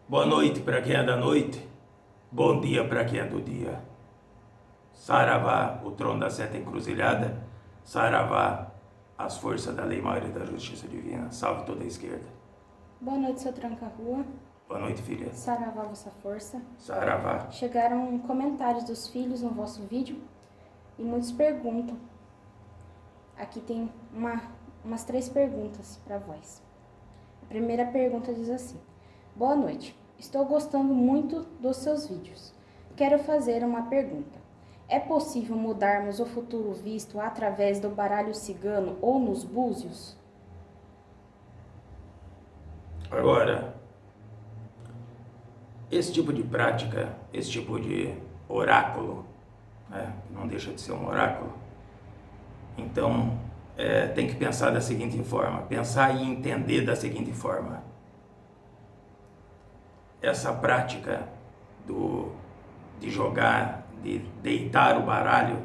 Boa noite para quem é da noite, bom dia para quem é do dia. Saravá, o trono da seta encruzilhada, saravá, as forças da lei maior e da justiça divina. Salve toda a esquerda. Boa noite, seu tranca-rua. Boa noite, filha. Saravá, vossa força. Saravá. Chegaram comentários dos filhos no vosso vídeo e muitos perguntam. Aqui tem umas 3 perguntas para vós. A primeira pergunta diz assim: Boa noite, estou gostando muito dos seus vídeos. Quero fazer uma pergunta. É possível mudarmos o futuro visto através do baralho cigano ou nos búzios? Agora, esse tipo de prática, esse tipo de oráculo, né, não deixa de ser um oráculo, então tem que pensar da seguinte forma, pensar e entender da seguinte forma. Essa prática de jogar, de deitar o baralho,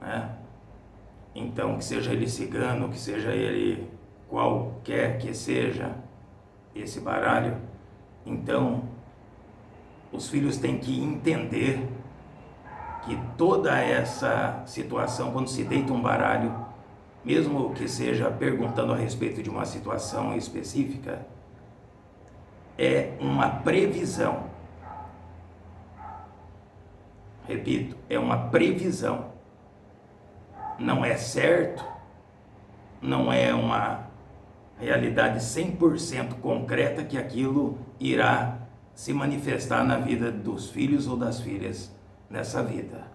né? Então, que seja ele cigano, que seja ele qualquer que seja esse baralho, então os filhos têm que entender que toda essa situação, quando se deita um baralho, mesmo que seja perguntando a respeito de uma situação específica, é uma previsão. Repito, é uma previsão. Não é certo, não é uma realidade 100% concreta que aquilo irá se manifestar na vida dos filhos ou das filhas nessa vida,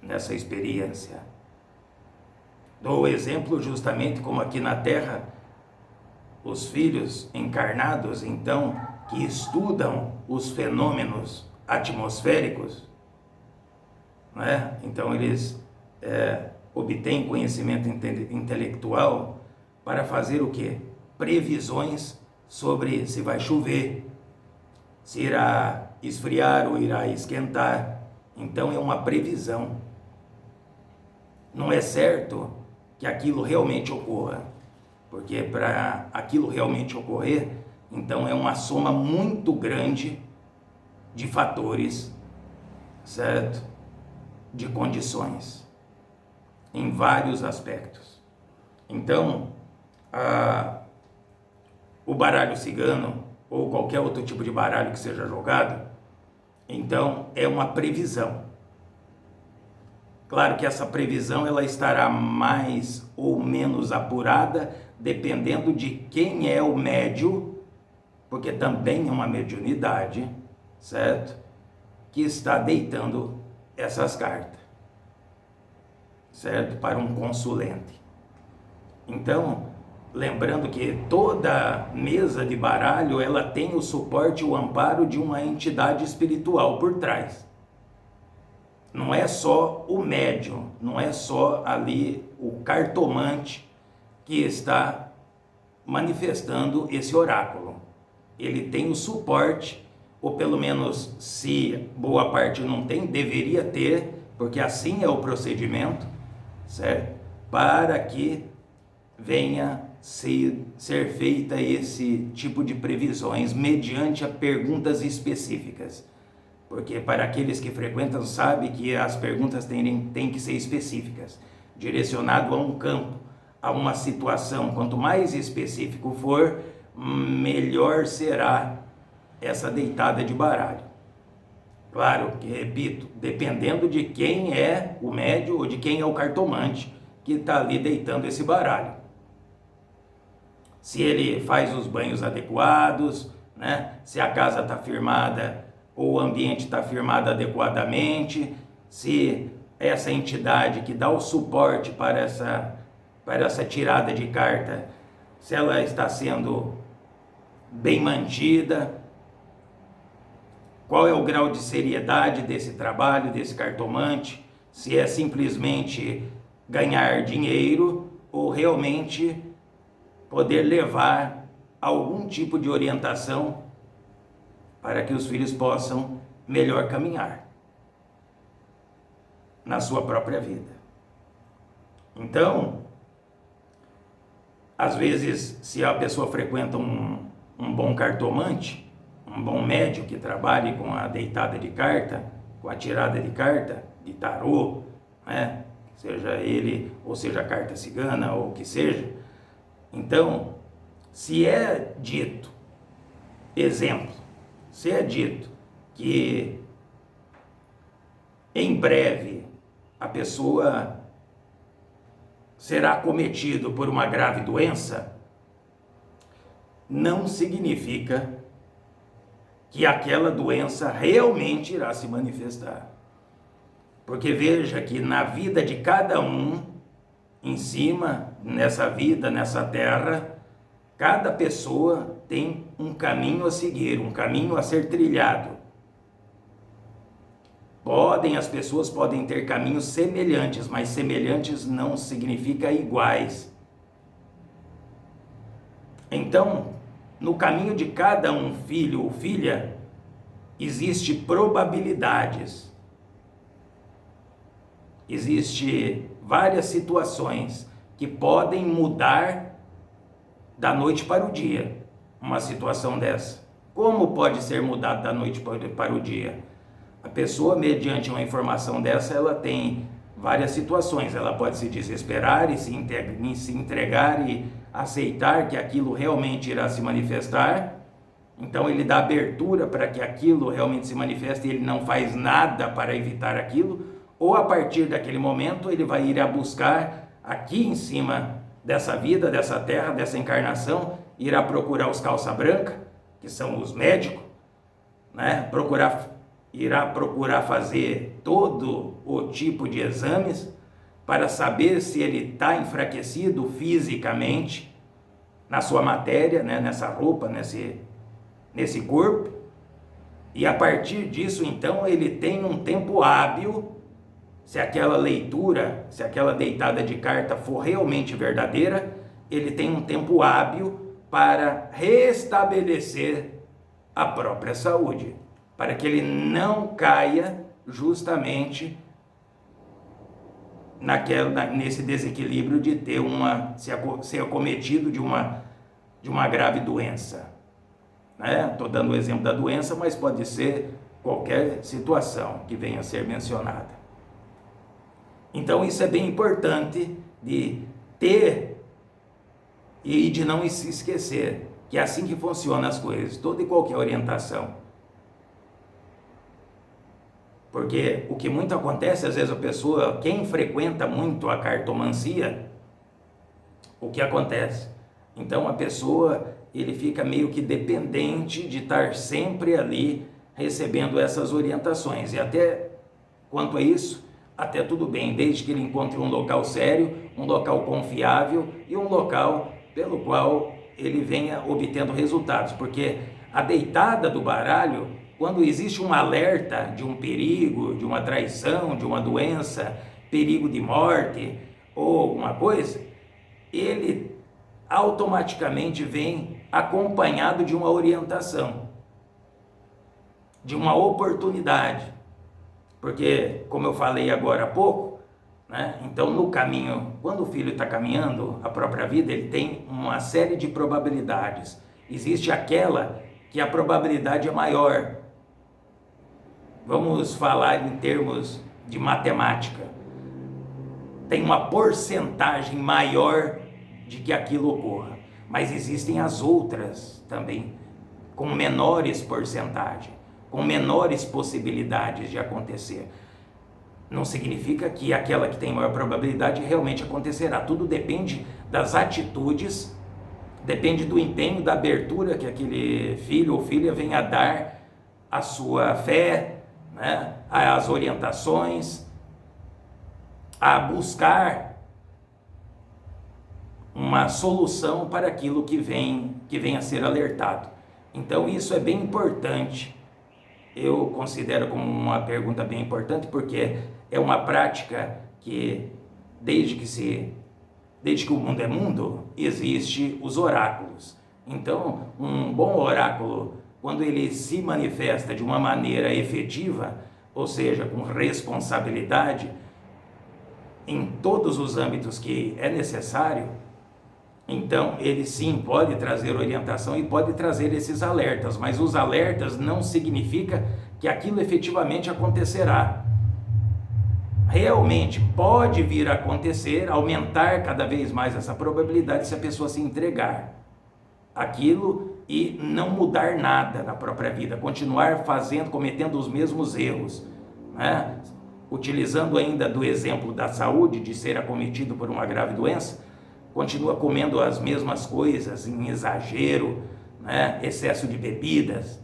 nessa experiência. Dou o exemplo justamente como aqui na Terra, os filhos encarnados, então, que estudam os fenômenos atmosféricos, né? Então eles obtêm conhecimento intelectual para fazer o quê? Previsões sobre se vai chover, se irá esfriar ou irá esquentar. Então é uma previsão. Não é certo que aquilo realmente ocorra, porque para aquilo realmente ocorrer, então é uma soma muito grande de fatores, certo? De condições, em vários aspectos. Então, o baralho cigano, ou qualquer outro tipo de baralho que seja jogado, então é uma previsão. Claro que essa previsão ela estará mais ou menos apurada, dependendo de quem é o médio, porque também é uma mediunidade, certo? Que está deitando essas cartas, certo? Para um consulente. Então, lembrando que toda mesa de baralho, ela tem o suporte, o amparo de uma entidade espiritual por trás. Não é só o médium, não é só ali o cartomante que está manifestando esse oráculo. Ele tem o suporte, ou pelo menos, se boa parte não tem, deveria ter, porque assim é o procedimento, certo? Para que venha ser feita esse tipo de previsões mediante a perguntas específicas. Porque para aqueles que frequentam sabem que as perguntas têm que ser específicas, direcionado a um campo, a uma situação. Quanto mais específico for, melhor será essa deitada de baralho. Claro que, repito, dependendo de quem é o médium ou de quem é o cartomante que está ali deitando esse baralho. Se ele faz os banhos adequados, né? Se a casa está firmada ou o ambiente está firmado adequadamente, se essa entidade que dá o suporte para essa tirada de carta, se ela está sendo bem mantida, qual é o grau de seriedade desse trabalho, desse cartomante, se é simplesmente ganhar dinheiro ou realmente poder levar algum tipo de orientação para que os filhos possam melhor caminhar na sua própria vida. Então, às vezes, se a pessoa frequenta um bom cartomante, um um bom médium que trabalhe com a deitada de carta, com a tirada de carta, de tarô, né? Seja ele, ou seja a carta cigana, ou o que seja. Então, se é dito, exemplo, se é dito que em breve a pessoa será acometido por uma grave doença, não significa que aquela doença realmente irá se manifestar. Porque veja que na vida de cada um, em cima, nessa vida, nessa terra, cada pessoa tem um caminho a seguir, um caminho a ser trilhado. As pessoas podem ter caminhos semelhantes, mas semelhantes não significa iguais. Então, no caminho de cada um filho ou filha, existe probabilidades. Existem várias situações que podem mudar da noite para o dia, uma situação dessa. Como pode ser mudado da noite para o dia? A pessoa, mediante uma informação dessa, ela tem várias situações. Ela pode se desesperar e se entregar e aceitar que aquilo realmente irá se manifestar. Então ele dá abertura para que aquilo realmente se manifeste e ele não faz nada para evitar aquilo. Ou a partir daquele momento ele vai ir a buscar aqui em cima dessa vida, dessa terra, dessa encarnação, irá procurar os calça branca, que são os médicos, né? Irá procurar fazer todo o tipo de exames para saber se ele está enfraquecido fisicamente na sua matéria, né? Nessa roupa, nesse corpo. E a partir disso, então, ele tem um tempo hábil, se aquela leitura, se aquela deitada de carta for realmente verdadeira, ele tem um tempo hábil para restabelecer a própria saúde, para que ele não caia justamente nesse desequilíbrio de ter ser acometido de uma grave doença. Estou dando o exemplo da doença, mas pode ser qualquer situação que venha a ser mencionada. Então isso é bem importante de ter e de não se esquecer que é assim que funcionam as coisas, toda e qualquer orientação. Porque o que muito acontece, às vezes a pessoa, quem frequenta muito a cartomancia, o que acontece? Então a pessoa, ele fica meio que dependente de estar sempre ali recebendo essas orientações. E até quanto a isso, até tudo bem, desde que ele encontre um local sério, um local confiável e um local pelo qual ele venha obtendo resultados. Porque a deitada do baralho, quando existe um alerta de um perigo, de uma traição, de uma doença, perigo de morte ou alguma coisa, ele automaticamente vem acompanhado de uma orientação, de uma oportunidade. Porque, como eu falei agora há pouco, né? Então no caminho, quando o filho está caminhando a própria vida, ele tem uma série de probabilidades. Existe aquela que a probabilidade é maior. Vamos falar em termos de matemática. Tem uma porcentagem maior de que aquilo ocorra. Mas existem as outras também, com menores porcentagens, com menores possibilidades de acontecer. Não significa que aquela que tem maior probabilidade realmente acontecerá. Tudo depende das atitudes, depende do empenho, da abertura que aquele filho ou filha venha a dar à sua fé, né, às orientações, a buscar uma solução para aquilo que vem a ser alertado. Então isso é bem importante. Eu considero como uma pergunta bem importante, porque é uma prática que desde que o mundo é mundo, existe os oráculos. Então, um bom oráculo, quando ele se manifesta de uma maneira efetiva, ou seja, com responsabilidade, em todos os âmbitos que é necessário, Então, ele sim pode trazer orientação e pode trazer esses alertas, mas os alertas não significa que aquilo efetivamente acontecerá. Realmente pode vir a acontecer, aumentar cada vez mais essa probabilidade se a pessoa se entregar àquilo e não mudar nada na própria vida, continuar fazendo, cometendo os mesmos erros, né? Utilizando ainda do exemplo da saúde, de ser acometido por uma grave doença, continua comendo as mesmas coisas em exagero, né? Excesso de bebidas,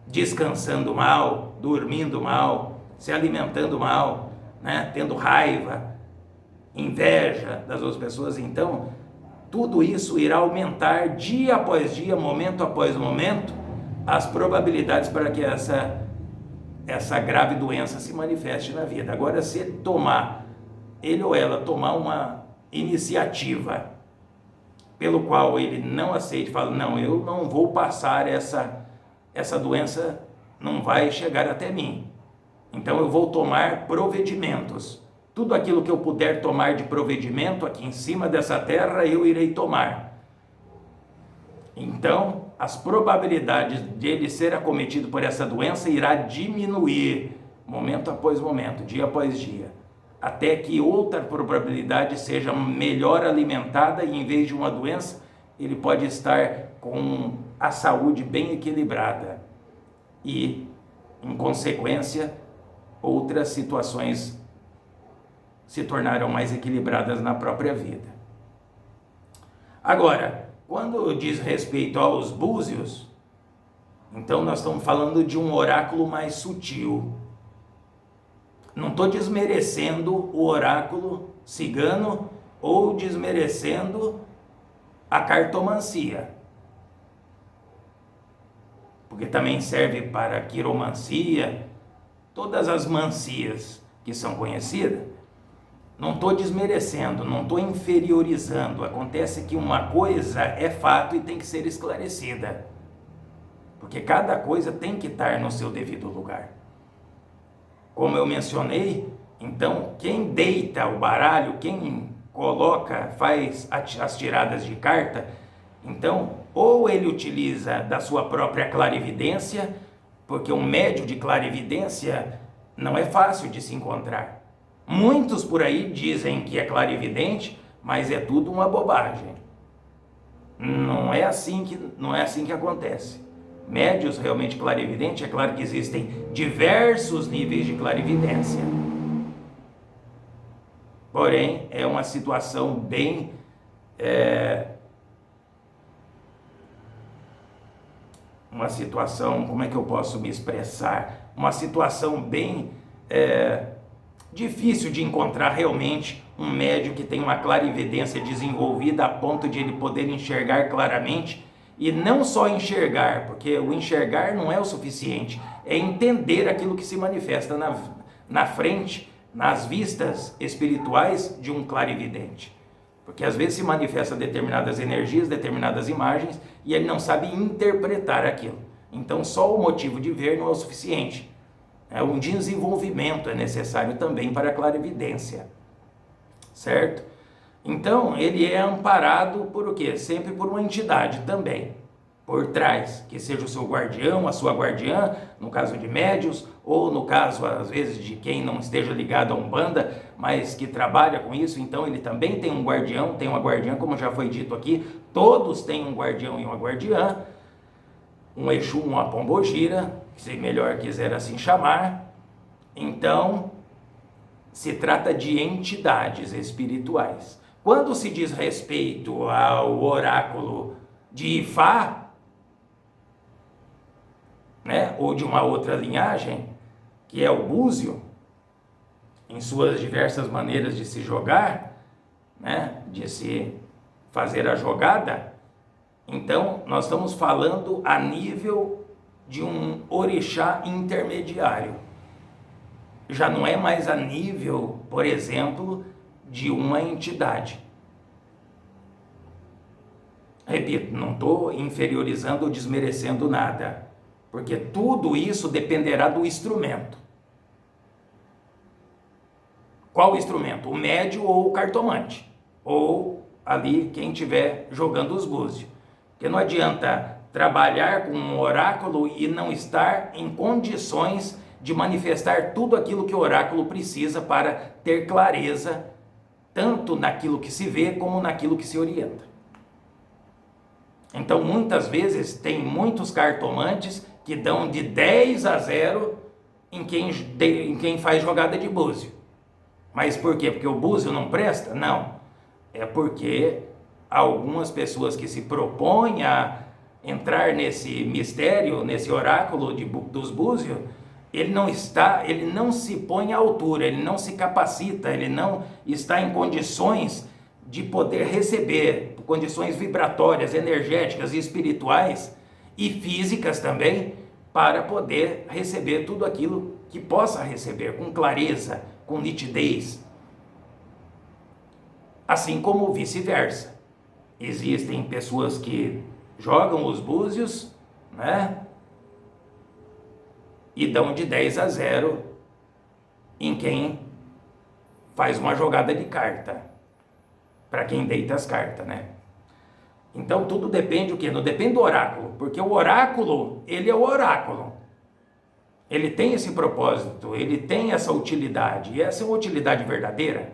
descansando mal, dormindo mal, se alimentando mal, né? Tendo raiva, inveja das outras pessoas. Então, tudo isso irá aumentar dia após dia, momento após momento, as probabilidades para que essa grave doença se manifeste na vida. Agora, se ele ou ela tomar uma iniciativa pelo qual ele não aceite, fala, não, eu não vou passar essa doença, não vai chegar até mim. Então eu vou tomar provedimentos. Tudo aquilo que eu puder tomar de provedimento aqui em cima dessa terra, eu irei tomar. Então, as probabilidades de ele ser acometido por essa doença irá diminuir, momento após momento, dia após dia, até que outra probabilidade seja melhor alimentada e em vez de uma doença, ele pode estar com a saúde bem equilibrada e, em consequência, outras situações se tornarão mais equilibradas na própria vida. Agora, quando diz respeito aos búzios, então nós estamos falando de um oráculo mais sutil. Não estou desmerecendo o oráculo cigano ou desmerecendo a cartomancia, porque também serve para quiromancia, todas as mancias que são conhecidas. Não estou desmerecendo, não estou inferiorizando. Acontece que uma coisa é fato e tem que ser esclarecida, porque cada coisa tem que estar no seu devido lugar. Como eu mencionei, então quem deita o baralho, quem coloca, faz as tiradas de carta, então ou ele utiliza da sua própria clarividência, porque um médium de clarividência não é fácil de se encontrar. Muitos por aí dizem que é clarividente, mas é tudo uma bobagem. Não é assim que acontece. Médiuns realmente clarividentes, é claro que existem diversos níveis de clarividência. Porém, é uma situação bem uma situação, como é que eu posso me expressar? Uma situação bem difícil de encontrar realmente um médium que tem uma clarividência desenvolvida a ponto de ele poder enxergar claramente, e não só enxergar, porque o enxergar não é o suficiente, é entender aquilo que se manifesta na frente, nas vistas espirituais de um clarividente. Porque às vezes se manifesta determinadas energias, determinadas imagens, e ele não sabe interpretar aquilo. Então só o motivo de ver não é o suficiente. Um desenvolvimento é necessário também para a clarividência, certo? Então ele é amparado por o quê? Sempre por uma entidade também, por trás, que seja o seu guardião, a sua guardiã, no caso de médiuns, ou no caso, às vezes, de quem não esteja ligado a Umbanda, mas que trabalha com isso, então ele também tem um guardião, tem uma guardiã, como já foi dito aqui, todos têm um guardião e uma guardiã, um Exu, uma Pombogira, se melhor quiser assim chamar. Então, se trata de entidades espirituais. Quando se diz respeito ao oráculo de Ifá, né, ou de uma outra linhagem, que é o búzio, em suas diversas maneiras de se jogar, né, de se fazer a jogada, então nós estamos falando a nível de um orixá intermediário. Já não é mais a nível, por exemplo, de uma entidade. Repito, não estou inferiorizando ou desmerecendo nada, porque tudo isso dependerá do instrumento. Qual instrumento? O médium ou o cartomante, ou ali quem estiver jogando os búzios. Porque não adianta trabalhar com um oráculo e não estar em condições de manifestar tudo aquilo que o oráculo precisa para ter clareza, tanto naquilo que se vê como naquilo que se orienta. Então, muitas vezes, tem muitos cartomantes que dão de 10-0 em quem faz jogada de búzio. Mas por quê? Porque o búzio não presta? Não. É porque algumas pessoas que se propõem a entrar nesse mistério, nesse oráculo dos búzios, ele não se põe à altura, ele não se capacita, ele não está em condições de poder receber, condições vibratórias, energéticas e espirituais e físicas também, para poder receber tudo aquilo que possa receber com clareza, com nitidez. Assim como vice-versa. Existem pessoas que jogam os búzios, né? E dão de 10-0 em quem faz uma jogada de carta, para quem deita as cartas, né? Então tudo depende o quê? Não depende do oráculo, porque o oráculo, ele é o oráculo. Ele tem esse propósito, ele tem essa utilidade, e essa é uma utilidade verdadeira,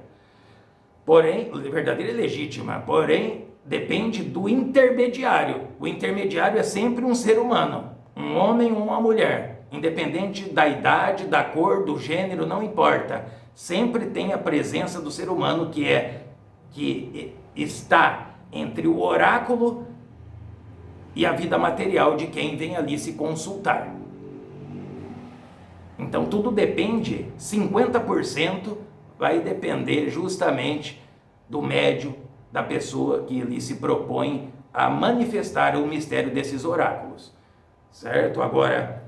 porém, verdadeira e legítima, porém, depende do intermediário. O intermediário é sempre um ser humano, um homem ou uma mulher, independente da idade, da cor, do gênero, não importa. Sempre tem a presença do ser humano que está entre o oráculo e a vida material de quem vem ali se consultar. Então tudo depende, 50% vai depender justamente do médium, da pessoa que ali se propõe a manifestar o mistério desses oráculos, certo? Agora,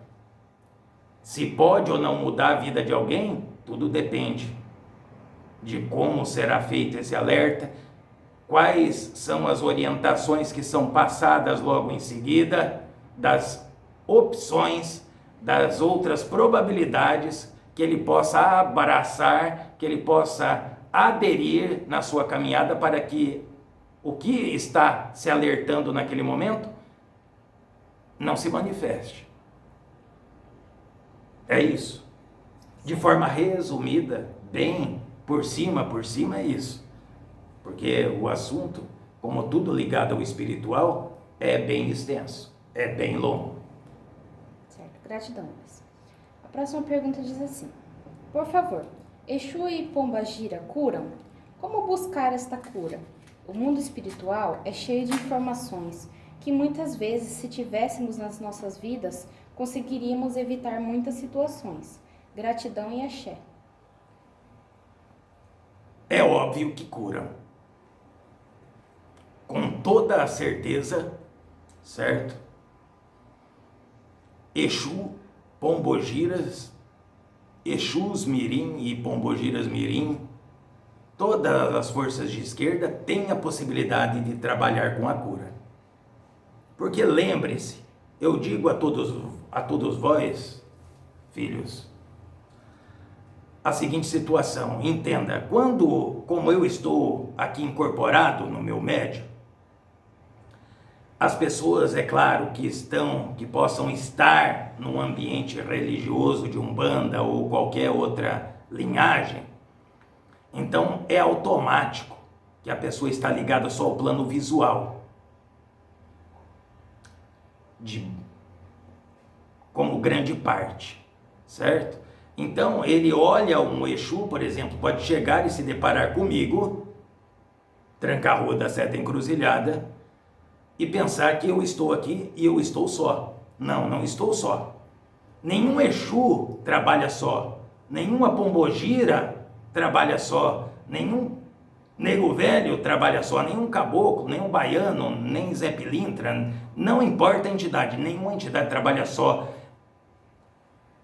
se pode ou não mudar a vida de alguém, tudo depende de como será feito esse alerta, quais são as orientações que são passadas logo em seguida, das opções, das outras probabilidades que ele possa abraçar, que ele possa aderir na sua caminhada, para que o que está se alertando naquele momento não se manifeste. É isso. De forma resumida, bem por cima é isso. Porque o assunto, como tudo ligado ao espiritual, é bem extenso, é bem longo. Certo, gratidão, Luiz. A próxima pergunta diz assim: por favor, Exu e Pombagira curam? Como buscar esta cura? O mundo espiritual é cheio de informações que muitas vezes, se tivéssemos nas nossas vidas, conseguiríamos evitar muitas situações. Gratidão e axé. É óbvio que curam. Com toda a certeza, certo? Exu, Pombogiras, Exus Mirim e Pombogiras Mirim, todas as forças de esquerda têm a possibilidade de trabalhar com a cura. Porque lembre-se, eu digo a todos vós, filhos, a seguinte situação: entenda, como eu estou aqui incorporado no meu médium, as pessoas, é claro, que possam estar num ambiente religioso de Umbanda ou qualquer outra linhagem, então é automático que a pessoa está ligada só ao plano visual, como grande parte, certo? Então ele olha um Exu, por exemplo, pode chegar e se deparar comigo, Tranca-Rua da Seta Encruzilhada, e pensar que eu estou aqui e eu estou só. Não, não estou só. Nenhum Exu trabalha só, nenhuma Pombogira trabalha só, nenhum nego velho trabalha só, nenhum caboclo, nenhum baiano, nem Zé Pilintra, não importa a entidade, nenhuma entidade trabalha só.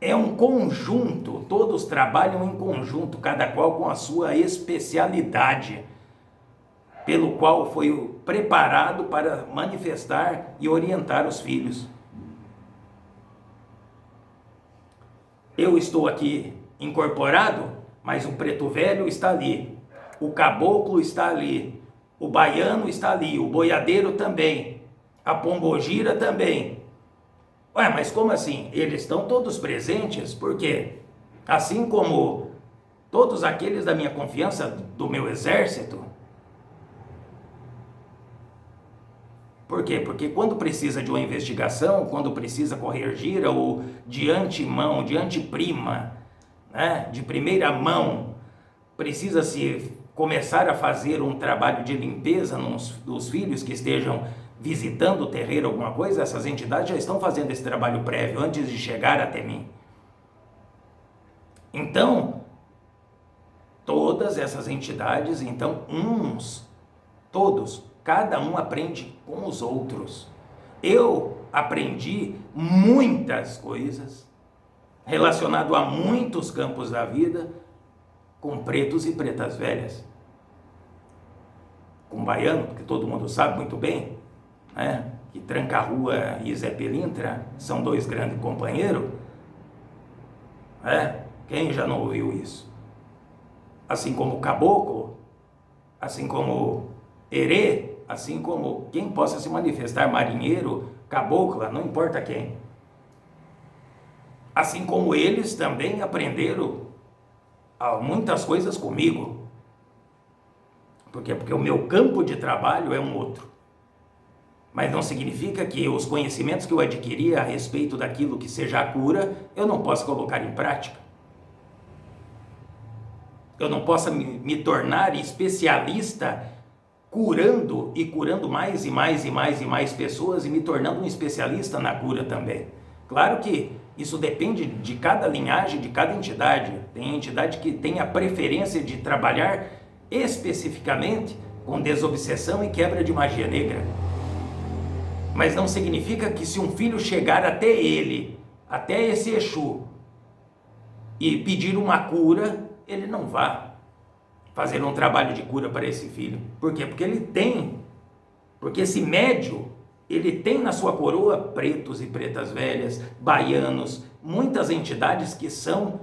É um conjunto, todos trabalham em conjunto, cada qual com a sua especialidade, pelo qual foi preparado para manifestar e orientar os filhos. Eu estou aqui incorporado, mas o preto velho está ali, o caboclo está ali, o baiano está ali, o boiadeiro também, a pombogira também. Ué, mas como assim? Eles estão todos presentes, por quê? Assim como todos aqueles da minha confiança, do meu exército. Por quê? Porque quando precisa de uma investigação, quando precisa correr gira, ou de antemão, de anteprima, né, de primeira mão, precisa-se começar a fazer um trabalho de limpeza dos filhos que estejam visitando o terreiro, alguma coisa, essas entidades já estão fazendo esse trabalho prévio antes de chegar até mim. Então, todas essas entidades, então, todos, cada um aprende com os outros. Eu aprendi muitas coisas relacionado a muitos campos da vida com pretos e pretas velhas. Com baiano, porque todo mundo sabe muito bem, né, que Tranca-Rua e Zé Pilintra são dois grandes companheiros. Quem já não ouviu isso? Assim como Caboclo, assim como Herê, assim como quem possa se manifestar, marinheiro, cabocla, não importa quem. Assim como eles também aprenderam muitas coisas comigo. Por quê? Porque o meu campo de trabalho é um outro. Mas não significa que os conhecimentos que eu adquiri a respeito daquilo que seja a cura, eu não possa colocar em prática. Eu não possa me tornar especialista curando e curando mais e mais e mais e mais pessoas e me tornando um especialista na cura também. Claro que isso depende de cada linhagem, de cada entidade. Tem entidade que tem a preferência de trabalhar especificamente com desobsessão e quebra de magia negra. Mas não significa que se um filho chegar até ele, até esse Exu, e pedir uma cura, ele não vá fazer um trabalho de cura para esse filho. Por quê? Porque esse médio, ele tem na sua coroa pretos e pretas velhas, baianos, muitas entidades que são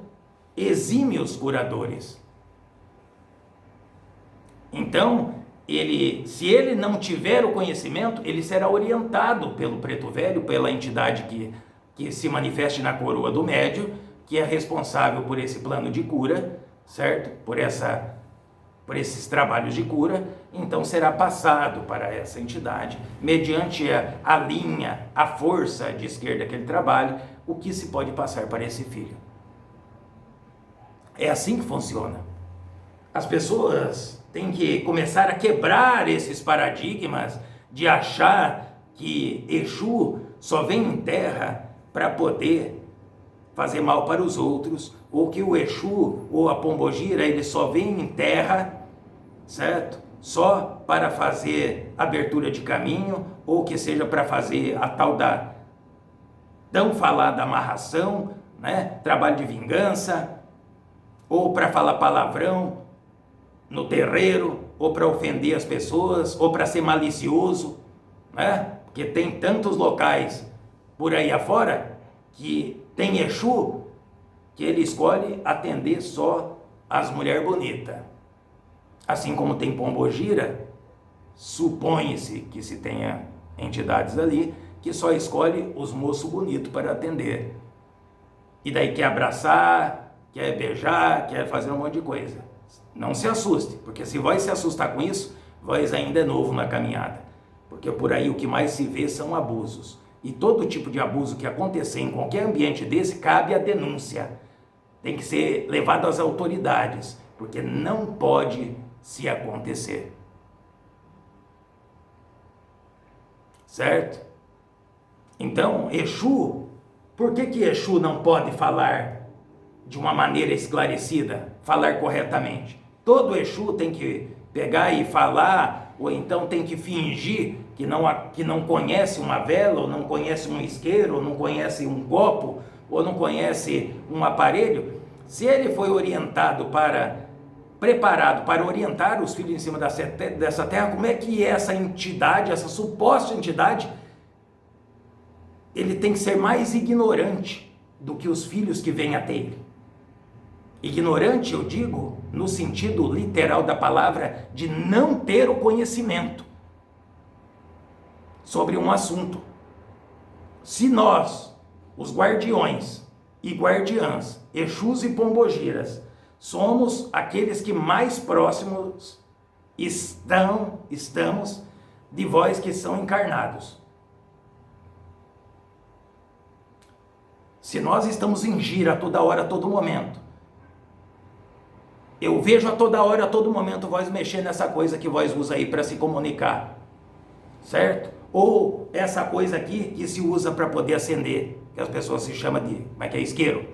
exímios curadores. Então, se ele não tiver o conhecimento, ele será orientado pelo preto velho, pela entidade que se manifeste na coroa do médio, que é responsável por esse plano de cura, certo? Por esses trabalhos de cura. Então será passado para essa entidade, mediante a linha, a força de esquerda que ele trabalha, o que se pode passar para esse filho. É assim que funciona. As pessoas têm que começar a quebrar esses paradigmas de achar que Exu só vem em terra para poder fazer mal para os outros, ou que o Exu ou a pombogira, ele só vem em terra, certo? Só para fazer abertura de caminho, ou que seja para fazer a tal da tão falada amarração, né? Trabalho de vingança, ou para falar palavrão no terreiro, ou para ofender as pessoas, ou para ser malicioso, né? Porque tem tantos locais por aí afora que tem Exu que ele escolhe atender só as mulheres bonitas. Assim como tem pombogira, supõe-se que se tenha entidades ali que só escolhe os moços bonitos para atender. E daí quer abraçar, quer beijar, quer fazer um monte de coisa. Não se assuste, porque se vai se assustar com isso, vai ainda é novo na caminhada. Porque por aí o que mais se vê são abusos. E todo tipo de abuso que acontecer em qualquer ambiente desse, cabe a denúncia. Tem que ser levado às autoridades, porque não pode se acontecer. Certo? Então, Exu, por que Exu não pode falar de uma maneira esclarecida, falar corretamente? Todo Exu tem que pegar e falar, ou então tem que fingir que não conhece uma vela, ou não conhece um isqueiro, ou não conhece um copo, ou não conhece um aparelho. Se ele foi preparado para orientar os filhos em cima dessa terra, como é que essa entidade, essa suposta entidade, ele tem que ser mais ignorante do que os filhos que vêm até ele. Ignorante, eu digo, no sentido literal da palavra, de não ter o conhecimento sobre um assunto. Se nós, os guardiões e guardiãs, Exus e Pombogiras, somos aqueles que mais próximos estamos de vós que são encarnados. Se nós estamos em gira a toda hora, a todo momento, eu vejo a toda hora, a todo momento, vós mexer nessa coisa que vós usa aí para se comunicar, certo? Ou essa coisa aqui que se usa para poder acender, que as pessoas se chamam de, como é que é, isqueiro,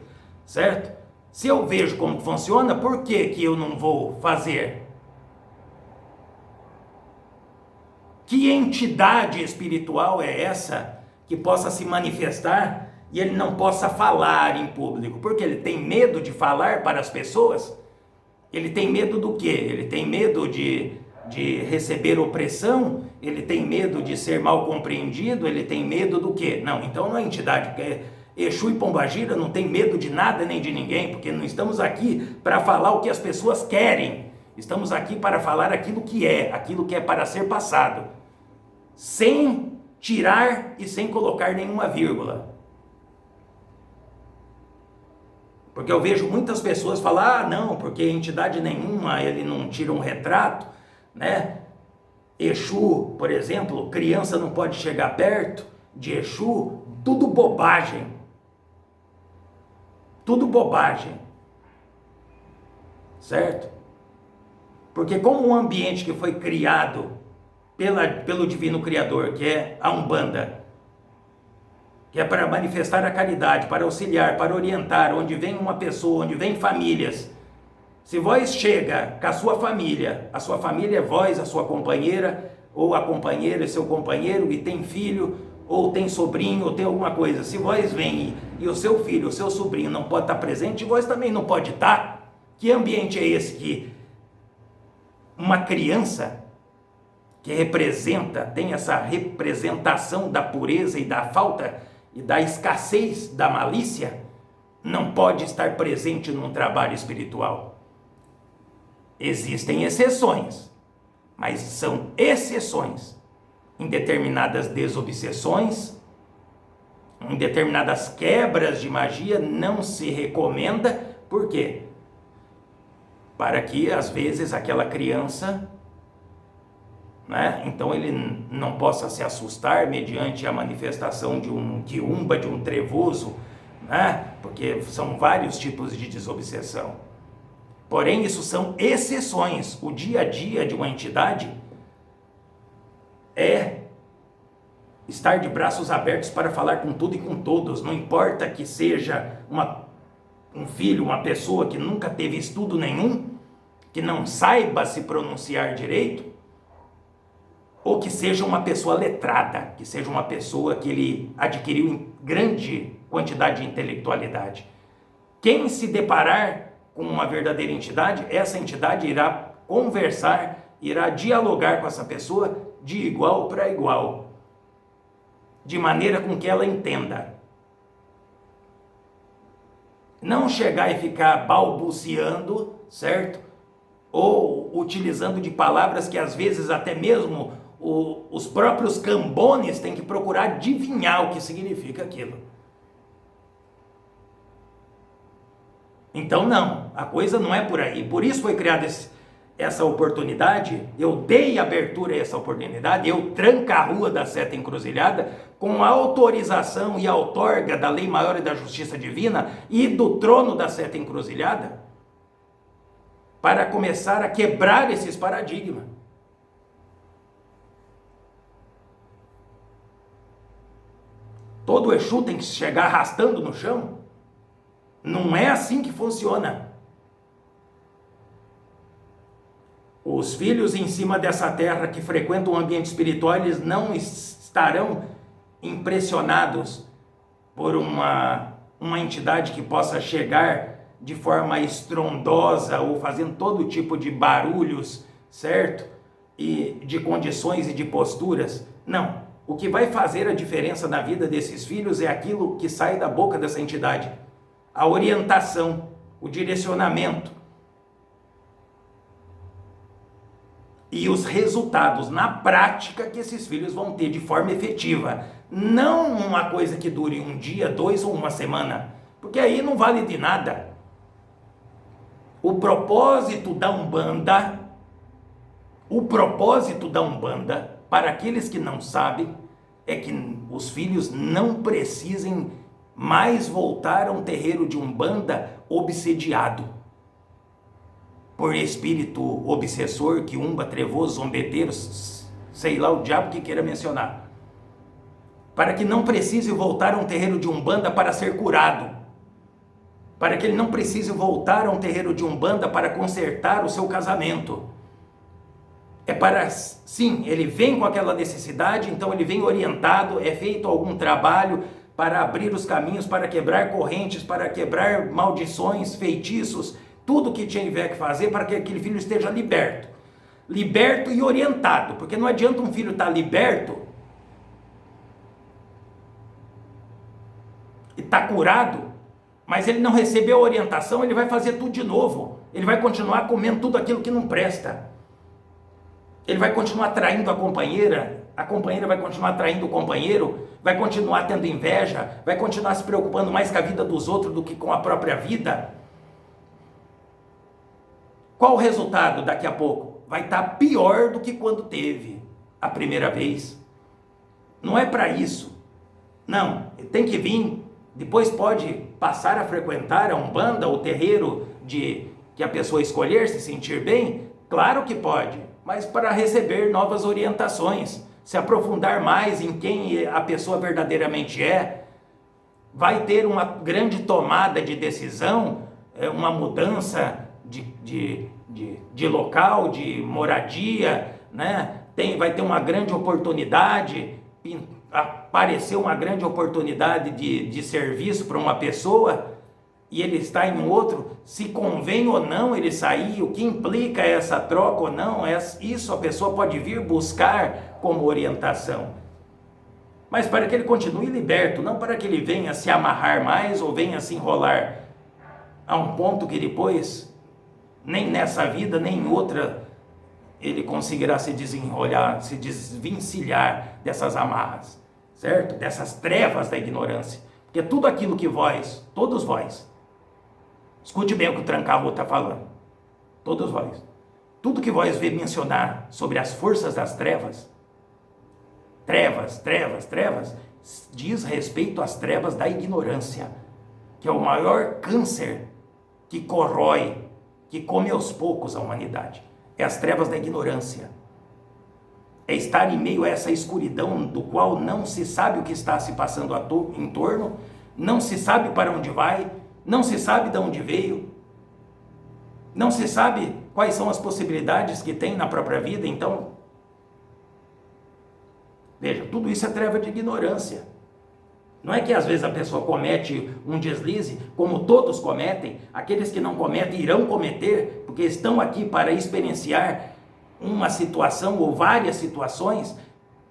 certo? Se eu vejo como funciona, por que que eu não vou fazer? Que entidade espiritual é essa que possa se manifestar e ele não possa falar em público? Porque ele tem medo de falar para as pessoas? Ele tem medo do quê? Ele tem medo de receber opressão? Ele tem medo de ser mal compreendido? Ele tem medo do quê? Não, então não é entidade. Exu e Pombagira não tem medo de nada nem de ninguém, porque não estamos aqui para falar o que as pessoas querem. Estamos aqui para falar aquilo que é para ser passado, sem tirar e sem colocar nenhuma vírgula. Porque eu vejo muitas pessoas falar, não, porque entidade nenhuma, ele não tira um retrato, né? Exu, por exemplo, criança não pode chegar perto de Exu, tudo bobagem. Tudo bobagem. Certo? Porque como um ambiente que foi criado pelo Divino Criador, que é a Umbanda, que é para manifestar a caridade, para auxiliar, para orientar, onde vem uma pessoa, onde vem famílias. Se vós chega com a sua família é vós, a sua companheira, ou a companheira e seu companheiro, e tem filho, ou tem sobrinho, ou tem alguma coisa. Se vós vem e o seu filho, o seu sobrinho não pode estar presente, vós também não pode estar. Que ambiente é esse que uma criança que tem essa representação da pureza e da falta e da escassez da malícia, não pode estar presente num trabalho espiritual? Existem exceções, mas são exceções. Em determinadas desobsessões, em determinadas quebras de magia, não se recomenda. Por quê? Para que, às vezes, aquela criança, né, então ele não possa se assustar mediante a manifestação de um quiumba, de um trevoso, né, porque são vários tipos de desobsessão. Porém, isso são exceções. O dia a dia de uma entidade é estar de braços abertos para falar com tudo e com todos. Não importa que seja um filho, uma pessoa que nunca teve estudo nenhum, que não saiba se pronunciar direito, ou que seja uma pessoa letrada, que seja uma pessoa que ele adquiriu em grande quantidade de intelectualidade. Quem se deparar com uma verdadeira entidade, essa entidade irá conversar, irá dialogar com essa pessoa de igual para igual, de maneira com que ela entenda. Não chegar e ficar balbuciando, certo? Ou utilizando de palavras que às vezes até mesmo os próprios cambones têm que procurar adivinhar o que significa aquilo. Então não, a coisa não é por aí. Por isso foi criada essa oportunidade. Eu dei abertura a essa oportunidade. Eu tranco a rua da Seta Encruzilhada com a autorização e a outorga da Lei Maior e da Justiça Divina e do trono da Seta Encruzilhada, para começar a quebrar esses paradigmas. Todo Exu tem que chegar arrastando no chão? Não é assim que funciona. Os filhos em cima dessa terra que frequentam o ambiente espiritual, eles não estarão impressionados por uma entidade que possa chegar de forma estrondosa ou fazendo todo tipo de barulhos, certo? E de condições e de posturas. Não. O que vai fazer a diferença na vida desses filhos é aquilo que sai da boca dessa entidade. A orientação. o direcionamento e os resultados na prática que esses filhos vão ter de forma efetiva. Não uma coisa que dure um dia, 2 ou uma semana, porque aí não vale de nada. O propósito da Umbanda, para aqueles que não sabem, é que os filhos não precisem mais voltar a um terreiro de Umbanda obsediado por espírito obsessor, quiumba, trevoso, zombeteiro, sei lá o diabo que queira mencionar. Para que não precise voltar a um terreiro de Umbanda para ser curado. Para que ele não precise voltar a um terreiro de Umbanda para consertar o seu casamento. É para, sim, ele vem com aquela necessidade, então ele vem orientado, é feito algum trabalho para abrir os caminhos, para quebrar correntes, para quebrar maldições, feitiços, tudo que tiver que fazer para que aquele filho esteja liberto. Liberto e orientado, porque não adianta um filho estar liberto e estar curado, mas ele não recebeu a orientação, ele vai fazer tudo de novo. Ele vai continuar comendo tudo aquilo que não presta. Ele vai continuar traindo a companheira vai continuar traindo o companheiro, vai continuar tendo inveja, vai continuar se preocupando mais com a vida dos outros do que com a própria vida. Qual o resultado daqui a pouco? Vai estar pior do que quando teve a primeira vez. Não é para isso. Não, tem que vir, depois pode passar a frequentar a Umbanda, o terreiro que a pessoa escolher, se sentir bem, claro que pode, mas para receber novas orientações, se aprofundar mais em quem a pessoa verdadeiramente é, vai ter uma grande tomada de decisão, uma mudança de local, de moradia, né? Vai ter uma grande oportunidade, apareceu uma grande oportunidade de serviço para uma pessoa e ele está em outro, se convém ou não ele sair, o que implica essa troca ou não, isso a pessoa pode vir buscar como orientação. Mas para que ele continue liberto, não para que ele venha se amarrar mais ou venha se enrolar a um ponto que depois, nem nessa vida, nem em outra, ele conseguirá se desenrolar, se desvencilhar dessas amarras, certo? Dessas trevas da ignorância. Porque tudo aquilo que vós, todos vós, escute bem o que o Trancavo está falando, todos vós, tudo que vós vê mencionar sobre as forças das trevas, trevas, diz respeito às trevas da ignorância, que é o maior câncer que corrói, que come aos poucos a humanidade. É as trevas da ignorância. É estar em meio a essa escuridão do qual não se sabe o que está se passando em torno, não se sabe para onde vai, não se sabe de onde veio, não se sabe quais são as possibilidades que tem na própria vida. Então, veja, tudo isso é treva de ignorância. Não é que às vezes a pessoa comete um deslize, como todos cometem, aqueles que não cometem irão cometer, porque estão aqui para experienciar uma situação ou várias situações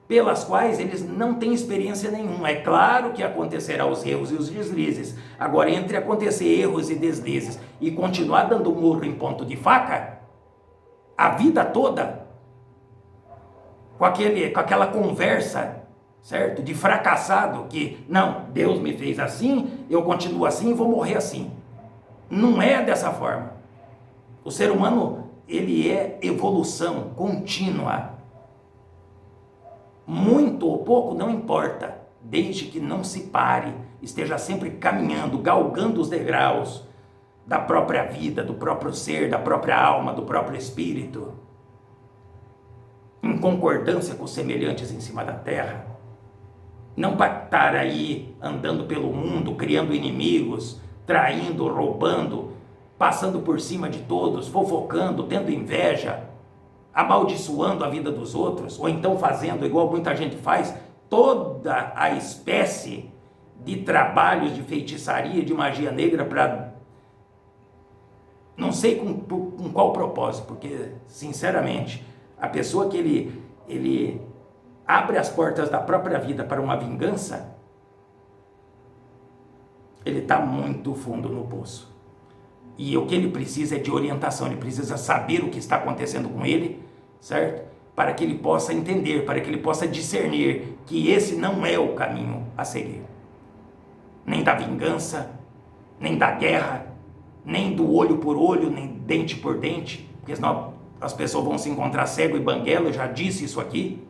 pelas quais eles não têm experiência nenhuma. É claro que acontecerá os erros e os deslizes. Agora, entre acontecer erros e deslizes e continuar dando murro em ponto de faca, a vida toda, com aquela conversa, certo? De fracassado, que não, Deus me fez assim, eu continuo assim e vou morrer assim. Não é dessa forma. O ser humano, ele é evolução contínua. Muito ou pouco não importa, desde que não se pare, esteja sempre caminhando, galgando os degraus da própria vida, do próprio ser, da própria alma, do próprio espírito, em concordância com os semelhantes em cima da terra. Não para estar aí andando pelo mundo, criando inimigos, traindo, roubando, passando por cima de todos, fofocando, tendo inveja, amaldiçoando a vida dos outros, ou então fazendo, igual muita gente faz, toda a espécie de trabalhos de feitiçaria, de magia negra para... Não sei com qual propósito, porque, sinceramente, a pessoa que ele abre as portas da própria vida para uma vingança, ele está muito fundo no poço. E o que ele precisa é de orientação, ele precisa saber o que está acontecendo com ele, certo? Para que ele possa entender, para que ele possa discernir que esse não é o caminho a seguir. Nem da vingança, nem da guerra, nem do olho por olho, nem dente por dente, porque senão as pessoas vão se encontrar cego e banguela, eu já disse isso aqui.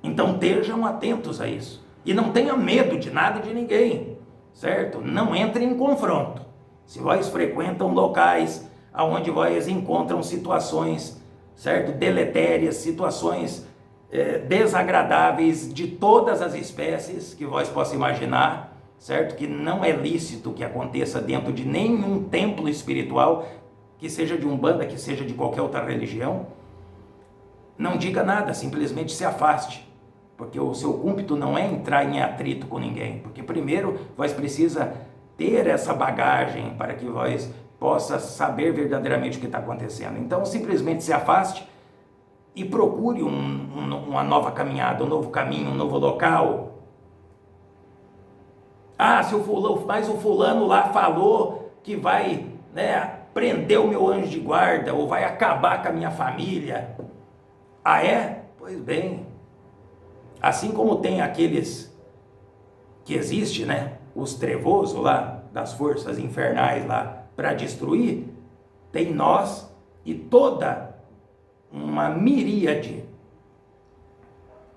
Então estejam atentos a isso. E não tenha medo de nada e de ninguém, certo? Não entre em confronto. Se vós frequentam locais onde vós encontram situações, certo? Deletérias, situações desagradáveis de todas as espécies que vós possam imaginar, certo? Que não é lícito que aconteça dentro de nenhum templo espiritual, que seja de Umbanda, que seja de qualquer outra religião. Não diga nada, simplesmente se afaste. Porque o seu cúmpito não é entrar em atrito com ninguém, porque primeiro vós precisa ter essa bagagem para que vós possa saber verdadeiramente o que está acontecendo. Então simplesmente se afaste e procure uma nova caminhada, um novo caminho, um novo local. Se o fulano, mas o fulano lá falou que vai, prender o meu anjo de guarda, ou vai acabar com a minha família. É? Pois bem. Assim como tem aqueles que existem, os trevosos lá, das forças infernais lá, para destruir, tem nós e toda uma miríade.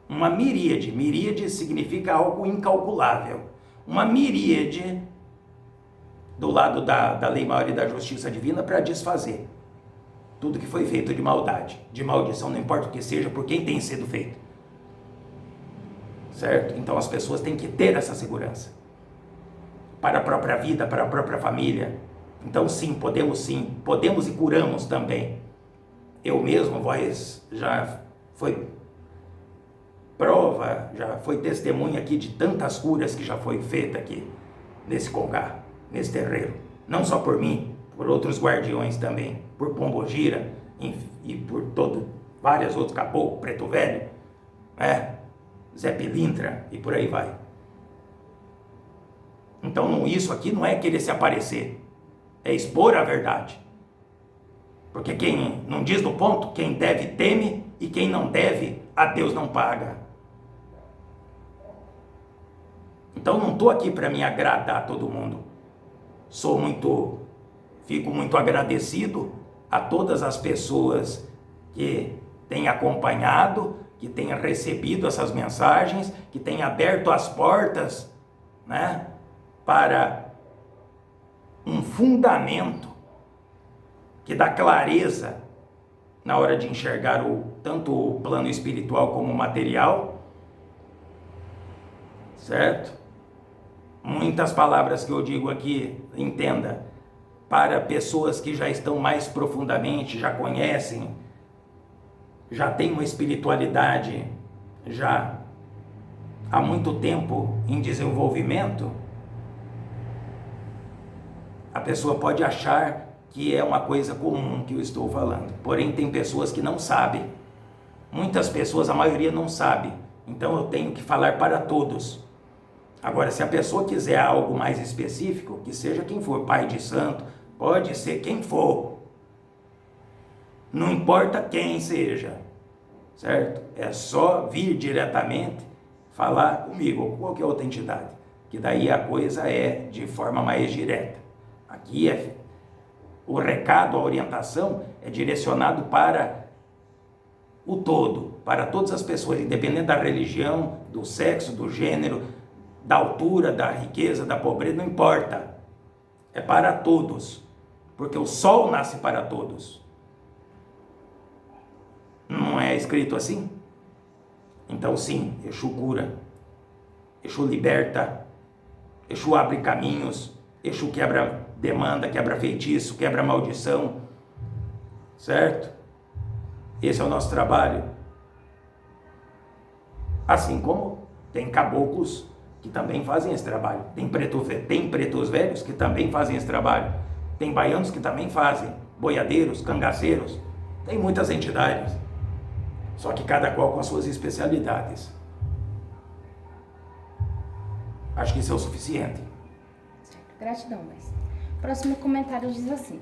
Uma miríade. Miríade significa algo incalculável. Uma miríade do lado da lei maior e da justiça divina para desfazer tudo que foi feito de maldade, de maldição, não importa o que seja, por quem tem sido feito. Certo? Então as pessoas têm que ter essa segurança para a própria vida, para a própria família. Então sim, podemos e curamos também. Eu mesmo, vós já foi prova, já foi testemunha aqui de tantas curas que já foi feita aqui nesse congá, nesse terreiro. Não só por mim, por outros guardiões também, por Pombogira e por vários outros caboclos, Preto Velho, Zé Pilintra e por aí vai. Então isso aqui não é querer se aparecer, é expor a verdade. Porque quem não diz no ponto, quem deve teme, e quem não deve, a Deus não paga. Então não estou aqui para me agradar a todo mundo. Fico muito agradecido a todas as pessoas que têm acompanhado, que tenha recebido essas mensagens, que tenha aberto as portas, para um fundamento que dá clareza na hora de enxergar tanto o plano espiritual como o material, certo? Muitas palavras que eu digo aqui, entenda, para pessoas que já estão mais profundamente, já conhecem, já tem uma espiritualidade já há muito tempo em desenvolvimento, a pessoa pode achar que é uma coisa comum que eu estou falando. Porém, tem pessoas que não sabem. Muitas pessoas, a maioria não sabe. Então eu tenho que falar para todos. Agora, se a pessoa quiser algo mais específico, que seja quem for, pai de santo, pode ser quem for. Não importa quem seja, certo? É só vir diretamente falar comigo ou com qualquer outra entidade, que daí a coisa é de forma mais direta. Aqui o recado, a orientação é direcionado para o todo, para todas as pessoas, independente da religião, do sexo, do gênero, da altura, da riqueza, da pobreza, não importa. É para todos, porque o sol nasce para todos. Não é escrito assim? Então sim, Exu cura, Exu liberta, Exu abre caminhos, Exu quebra demanda, quebra feitiço, quebra maldição, certo? Esse é o nosso trabalho. Assim como tem caboclos que também fazem esse trabalho, tem pretos velhos que também fazem esse trabalho, tem baianos que também fazem, boiadeiros, cangaceiros, tem muitas entidades. Só que cada qual com as suas especialidades. Acho que isso é o suficiente. Certo. Gratidão, Voz. Próximo comentário diz assim: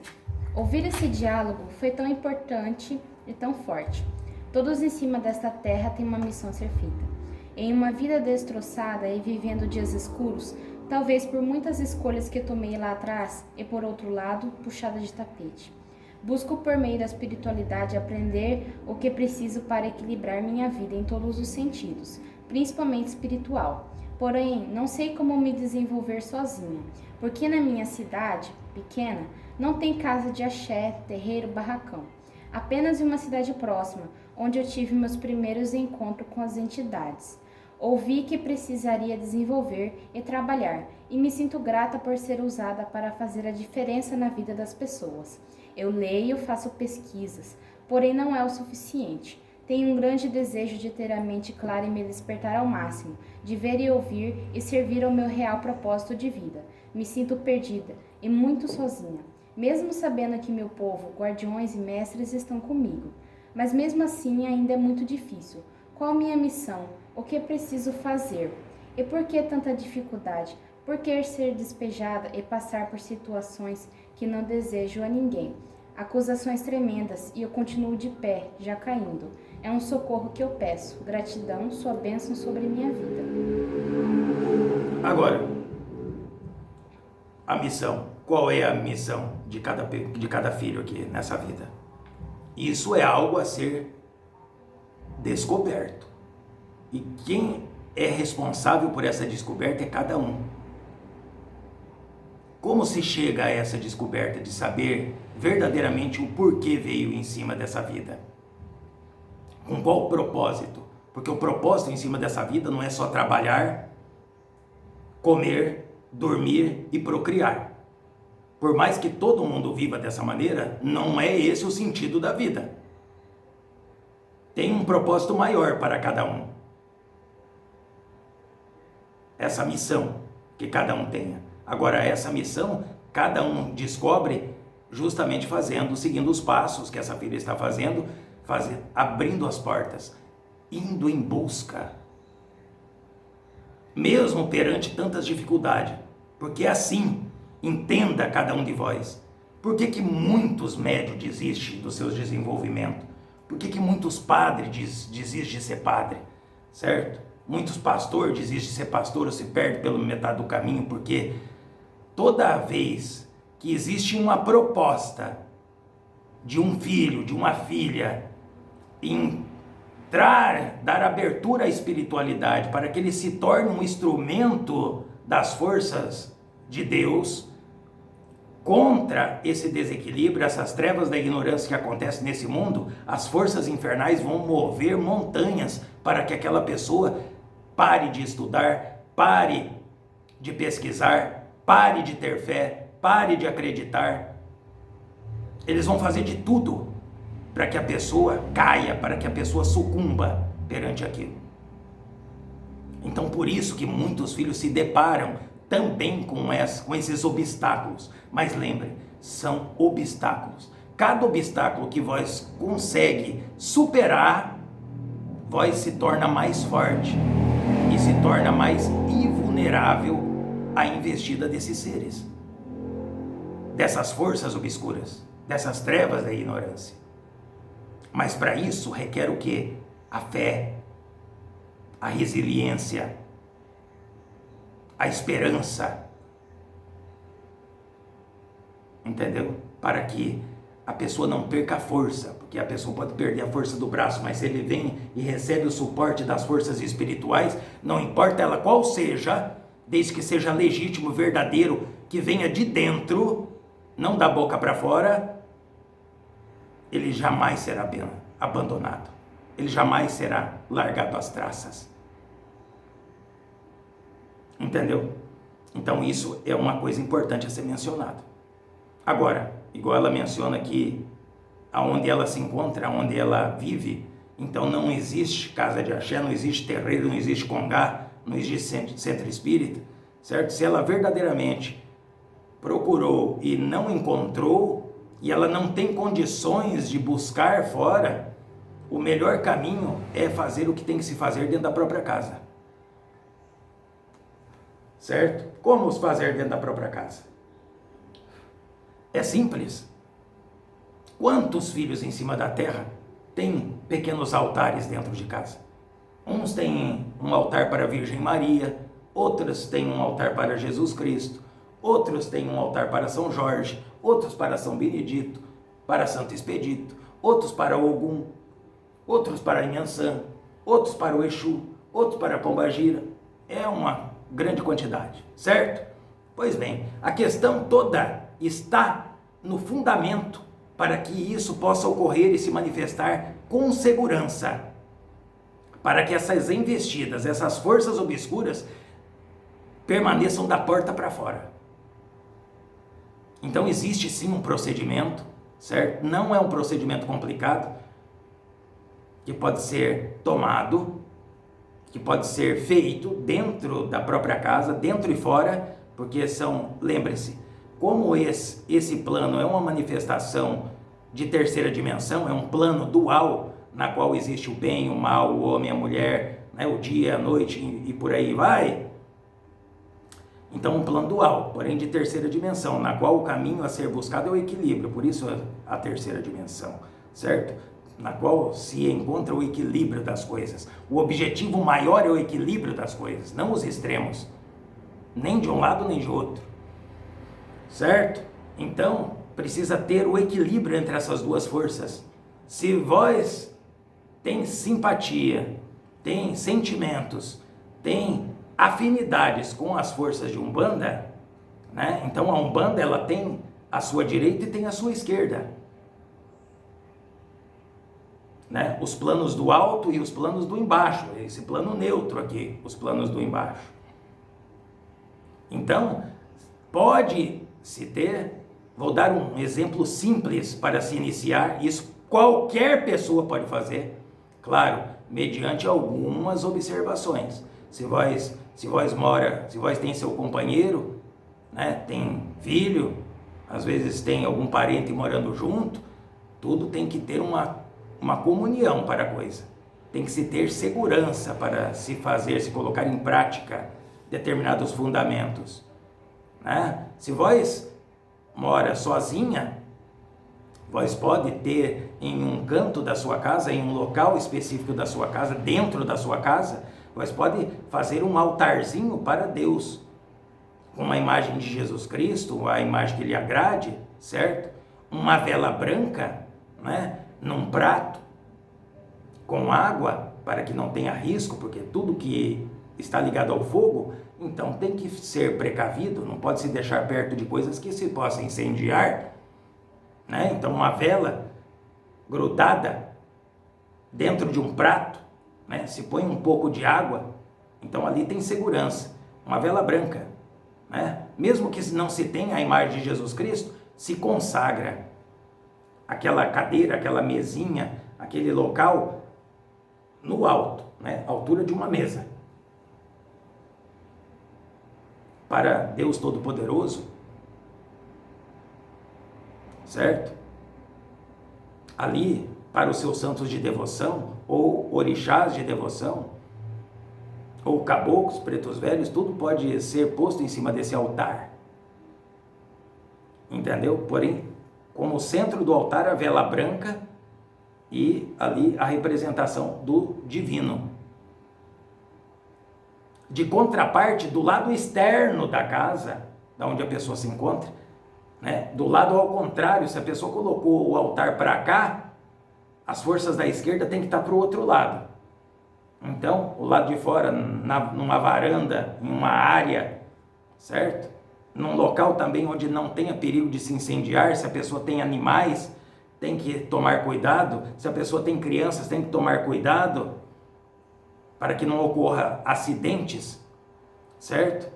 ouvir esse diálogo foi tão importante e tão forte. Todos em cima desta terra têm uma missão a ser feita. Em uma vida destroçada e vivendo dias escuros, talvez por muitas escolhas que tomei lá atrás e, por outro lado, puxada de tapete. Busco por meio da espiritualidade aprender o que preciso para equilibrar minha vida em todos os sentidos, principalmente espiritual. Porém, não sei como me desenvolver sozinha, porque na minha cidade, pequena, não tem casa de axé, terreiro, barracão. Apenas em uma cidade próxima, onde eu tive meus primeiros encontros com as entidades. Ouvi que precisaria desenvolver e trabalhar, e me sinto grata por ser usada para fazer a diferença na vida das pessoas. Eu leio, faço pesquisas, porém não é o suficiente. Tenho um grande desejo de ter a mente clara e me despertar ao máximo, de ver e ouvir e servir ao meu real propósito de vida. Me sinto perdida e muito sozinha, mesmo sabendo que meu povo, guardiões e mestres estão comigo. Mas mesmo assim ainda é muito difícil. Qual minha missão? O que preciso fazer? E por que tanta dificuldade? Por que ser despejada e passar por situações que não desejo a ninguém? Acusações tremendas e eu continuo de pé, já caindo. É um socorro que eu peço. Gratidão, sua bênção sobre minha vida. Agora, a missão. Qual é a missão de cada filho aqui nessa vida? Isso é algo a ser descoberto. E quem é responsável por essa descoberta é cada um. Como se chega a essa descoberta de saber verdadeiramente o porquê veio em cima dessa vida? Com qual propósito? Porque o propósito em cima dessa vida não é só trabalhar, comer, dormir e procriar. Por mais que todo mundo viva dessa maneira, não é esse o sentido da vida. Tem um propósito maior para cada um. Essa missão que cada um tenha. Agora, essa missão, cada um descobre justamente seguindo os passos que essa filha está fazendo, abrindo as portas, indo em busca. Mesmo perante tantas dificuldades. Porque assim, entenda cada um de vós. Por que muitos médios desistem dos seus desenvolvimentos? Por que muitos padres desistem de ser padre? Certo? Muitos pastores desistem de ser pastor ou se perdem pela metade do caminho, porque toda vez que existe uma proposta de um filho, de uma filha, dar abertura à espiritualidade para que ele se torne um instrumento das forças de Deus, contra esse desequilíbrio, essas trevas da ignorância que acontecem nesse mundo, as forças infernais vão mover montanhas para que aquela pessoa pare de estudar, pare de pesquisar, pare de ter fé, pare de acreditar. Eles vão fazer de tudo para que a pessoa caia, para que a pessoa sucumba perante aquilo. Então, por isso que muitos filhos se deparam também com esses obstáculos. Mas lembre, são obstáculos. Cada obstáculo que vós consegue superar, vós se torna mais forte e se torna mais invulnerável à investida desses seres, dessas forças obscuras, dessas trevas da ignorância. Mas para isso requer o quê? A fé, a resiliência, a esperança. Entendeu? Para que a pessoa não perca a força, porque a pessoa pode perder a força do braço, mas se ele vem e recebe o suporte das forças espirituais, não importa ela qual seja, desde que seja legítimo, verdadeiro, que venha de dentro, não da boca para fora, ele jamais será abandonado, ele jamais será largado às traças. Entendeu? Então isso é uma coisa importante a ser mencionado. Agora, igual ela menciona aqui, aonde ela se encontra, aonde ela vive, então não existe casa de axé, não existe terreiro, não existe congá, não existe centro espírita, certo? Se ela verdadeiramente procurou e não encontrou, e ela não tem condições de buscar fora, o melhor caminho é fazer o que tem que se fazer dentro da própria casa. certo? Como os fazer dentro da própria casa? É simples. Quantos filhos em cima da terra têm pequenos altares dentro de casa? Uns têm um altar para a Virgem Maria, outros têm um altar para Jesus Cristo, outros têm um altar para São Jorge, outros para São Benedito, para Santo Expedito, outros para Ogum, outros para Inhansã, outros para o Exu, outros para a Pombagira. É uma grande quantidade, certo? Pois bem, a questão toda está no fundamento para que isso possa ocorrer e se manifestar com segurança, para que essas investidas, essas forças obscuras permaneçam da porta para fora. Então existe sim um procedimento, certo? Não é um procedimento complicado, que pode ser tomado, que pode ser feito dentro da própria casa, dentro e fora, porque lembre-se, como esse plano é uma manifestação de terceira dimensão, é um plano dual, na qual existe o bem, o mal, o homem, a mulher, né, o dia, a noite e por aí vai. Então, um plano dual, porém de terceira dimensão, na qual o caminho a ser buscado é o equilíbrio, por isso a terceira dimensão, certo? Na qual se encontra o equilíbrio das coisas. O objetivo maior é o equilíbrio das coisas, não os extremos, nem de um lado nem de outro, certo? Então, precisa ter o equilíbrio entre essas duas forças. Se vós tem simpatia, tem sentimentos, tem afinidades com as forças de Umbanda, né? Então a Umbanda ela tem a sua direita e tem a sua esquerda, né? Os planos do alto e os planos do embaixo, esse plano neutro aqui, os planos do embaixo. Então pode se ter, vou dar um exemplo simples para se iniciar, isso qualquer pessoa pode fazer, claro, mediante algumas observações. Se vós têm seu companheiro, né, tem filho, às vezes tem algum parente morando junto, tudo tem que ter uma comunhão para a coisa. Tem que se ter segurança para se colocar em prática determinados fundamentos, né? Se vós mora sozinha, vós pode ter em um canto da sua casa, em um local específico da sua casa, dentro da sua casa, vós pode fazer um altarzinho para Deus, com uma imagem de Jesus Cristo, a imagem que lhe agrade, certo? Uma vela branca, né, num prato, com água, para que não tenha risco, porque tudo que está ligado ao fogo, então tem que ser precavido, não pode se deixar perto de coisas que se possam incendiar, né? Então uma vela grudada dentro de um prato, né? Se põe um pouco de água, então ali tem segurança. Uma vela branca, né? Mesmo que não se tenha a imagem de Jesus Cristo, se consagra aquela cadeira, aquela mesinha, aquele local no alto, né? Altura de uma mesa, para Deus Todo-Poderoso, certo? Ali, para os seus santos de devoção, ou orixás de devoção, ou caboclos, pretos velhos, tudo pode ser posto em cima desse altar. Entendeu? Porém, como centro do altar, a vela branca e ali a representação do divino. De contraparte, do lado externo da casa, da onde a pessoa se encontra, né? Do lado ao contrário, se a pessoa colocou o altar para cá, as forças da esquerda têm que estar para o outro lado. Então, o lado de fora, numa varanda, em uma área, certo? Num local também onde não tenha perigo de se incendiar, se a pessoa tem animais, tem que tomar cuidado, se a pessoa tem crianças, tem que tomar cuidado, para que não ocorra acidentes, certo?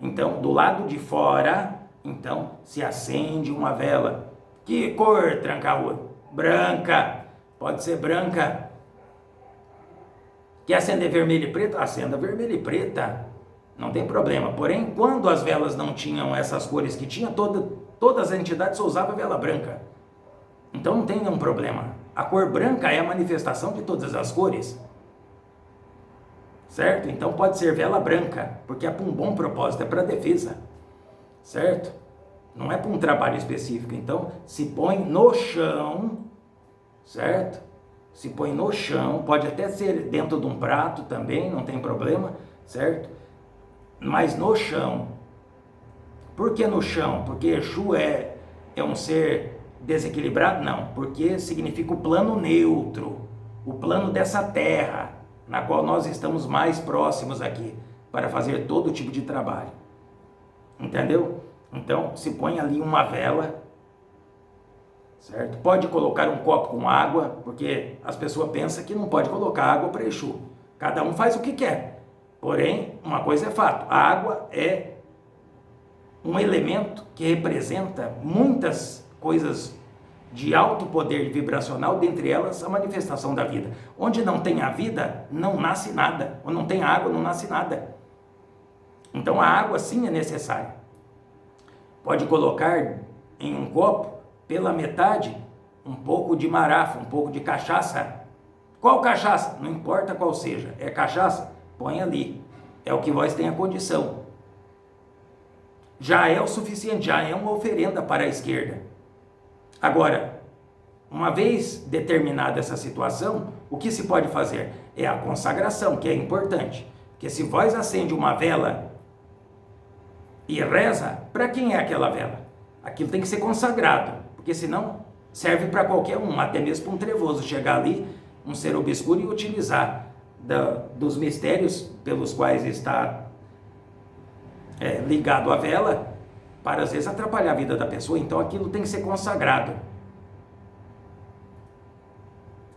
Então, do lado de fora, então, se acende uma vela. Que cor, Tranca-Rua? Branca, pode ser branca. Quer acender vermelho e preto? Acenda vermelho e preta, não tem problema. Porém, quando as velas não tinham essas cores que tinha, todas as entidades só usavam vela branca. Então não tem nenhum problema. A cor branca é a manifestação de todas as cores. certo? Então pode ser vela branca, porque é para um bom propósito, é para defesa, certo? Não é para um trabalho específico. Então se põe no chão, certo? Se põe no chão, pode até ser dentro de um prato também, não tem problema, certo? Mas no chão. Por que no chão? Porque Exu é um ser desequilibrado? Não, porque significa o plano neutro, o plano dessa terra, na qual nós estamos mais próximos aqui, para fazer todo tipo de trabalho. Entendeu? Então, se põe ali uma vela, certo? Pode colocar um copo com água, porque as pessoas pensam que não pode colocar água para Exu. Cada um faz o que quer. Porém, uma coisa é fato, a água é um elemento que representa muitas coisas de alto poder vibracional, dentre elas a manifestação da vida. Onde não tem a vida, não nasce nada. Onde não tem água, não nasce nada. Então a água sim é necessária. Pode colocar em um copo, pela metade, um pouco de marafa, um pouco de cachaça. Qual cachaça? Não importa qual seja, é cachaça? Põe ali. É o que vós tem a condição. Já é o suficiente, já é uma oferenda para a esquerda. Agora, uma vez determinada essa situação, o que se pode fazer? É a consagração, que é importante. Porque se vós acende uma vela e reza, para quem é aquela vela? Aquilo tem que ser consagrado, porque senão serve para qualquer um, até mesmo para um trevoso chegar ali, um ser obscuro, e utilizar dos mistérios pelos quais está ligado à vela, para às vezes atrapalhar a vida da pessoa. Então aquilo tem que ser consagrado.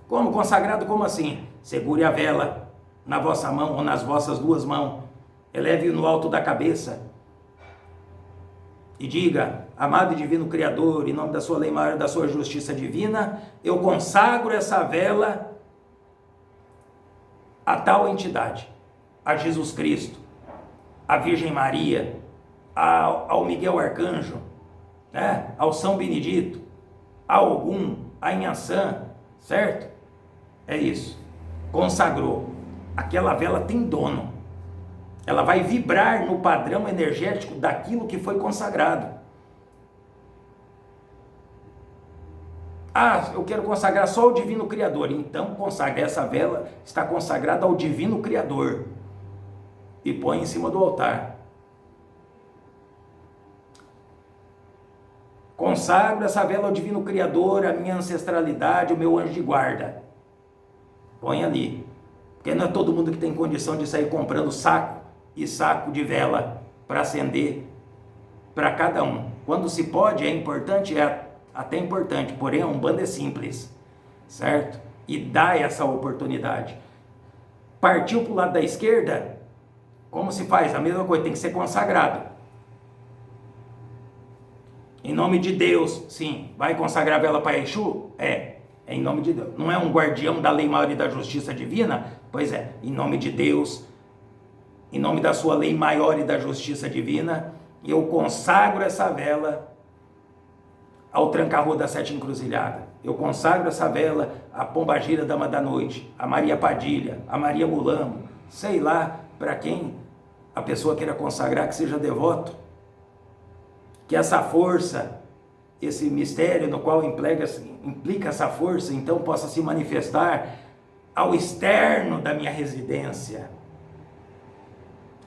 Como consagrado? Como assim? Segure a vela na vossa mão ou nas vossas duas mãos, eleve-o no alto da cabeça e diga: amado e divino Criador, em nome da sua lei maior, da sua justiça divina, eu consagro essa vela a tal entidade, a Jesus Cristo, a Virgem Maria, ao Miguel Arcanjo, né? Ao São Benedito, a Ogum, a Inhaçã, certo? É isso. Consagrou. Aquela vela tem dono. Ela vai vibrar no padrão energético daquilo que foi consagrado. Ah, eu quero consagrar só o Divino Criador. Então consagre. Essa vela está consagrada ao Divino Criador. E põe em cima do altar. Consagro essa vela ao Divino Criador, a minha ancestralidade, o meu anjo de guarda. Põe ali. Porque não é todo mundo que tem condição de sair comprando saco e saco de vela para acender para cada um. Quando se pode, é importante, é até importante, porém a Umbanda é simples, certo? E dá essa oportunidade. Partiu para o lado da esquerda, como se faz? A mesma coisa, tem que ser consagrado. Em nome de Deus, sim. Vai consagrar a vela para Exu? É em nome de Deus. Não é um guardião da lei maior e da justiça divina? Pois é, em nome de Deus, em nome da sua lei maior e da justiça divina, eu consagro essa vela ao Tranca-Rua da Sete Encruzilhada. Eu consagro essa vela à Pombagira, Dama da Noite, a Maria Padilha, a Maria Mulambo, sei lá para quem a pessoa queira consagrar, que seja devoto. Que essa força, esse mistério no qual implica essa força, então possa se manifestar ao externo da minha residência,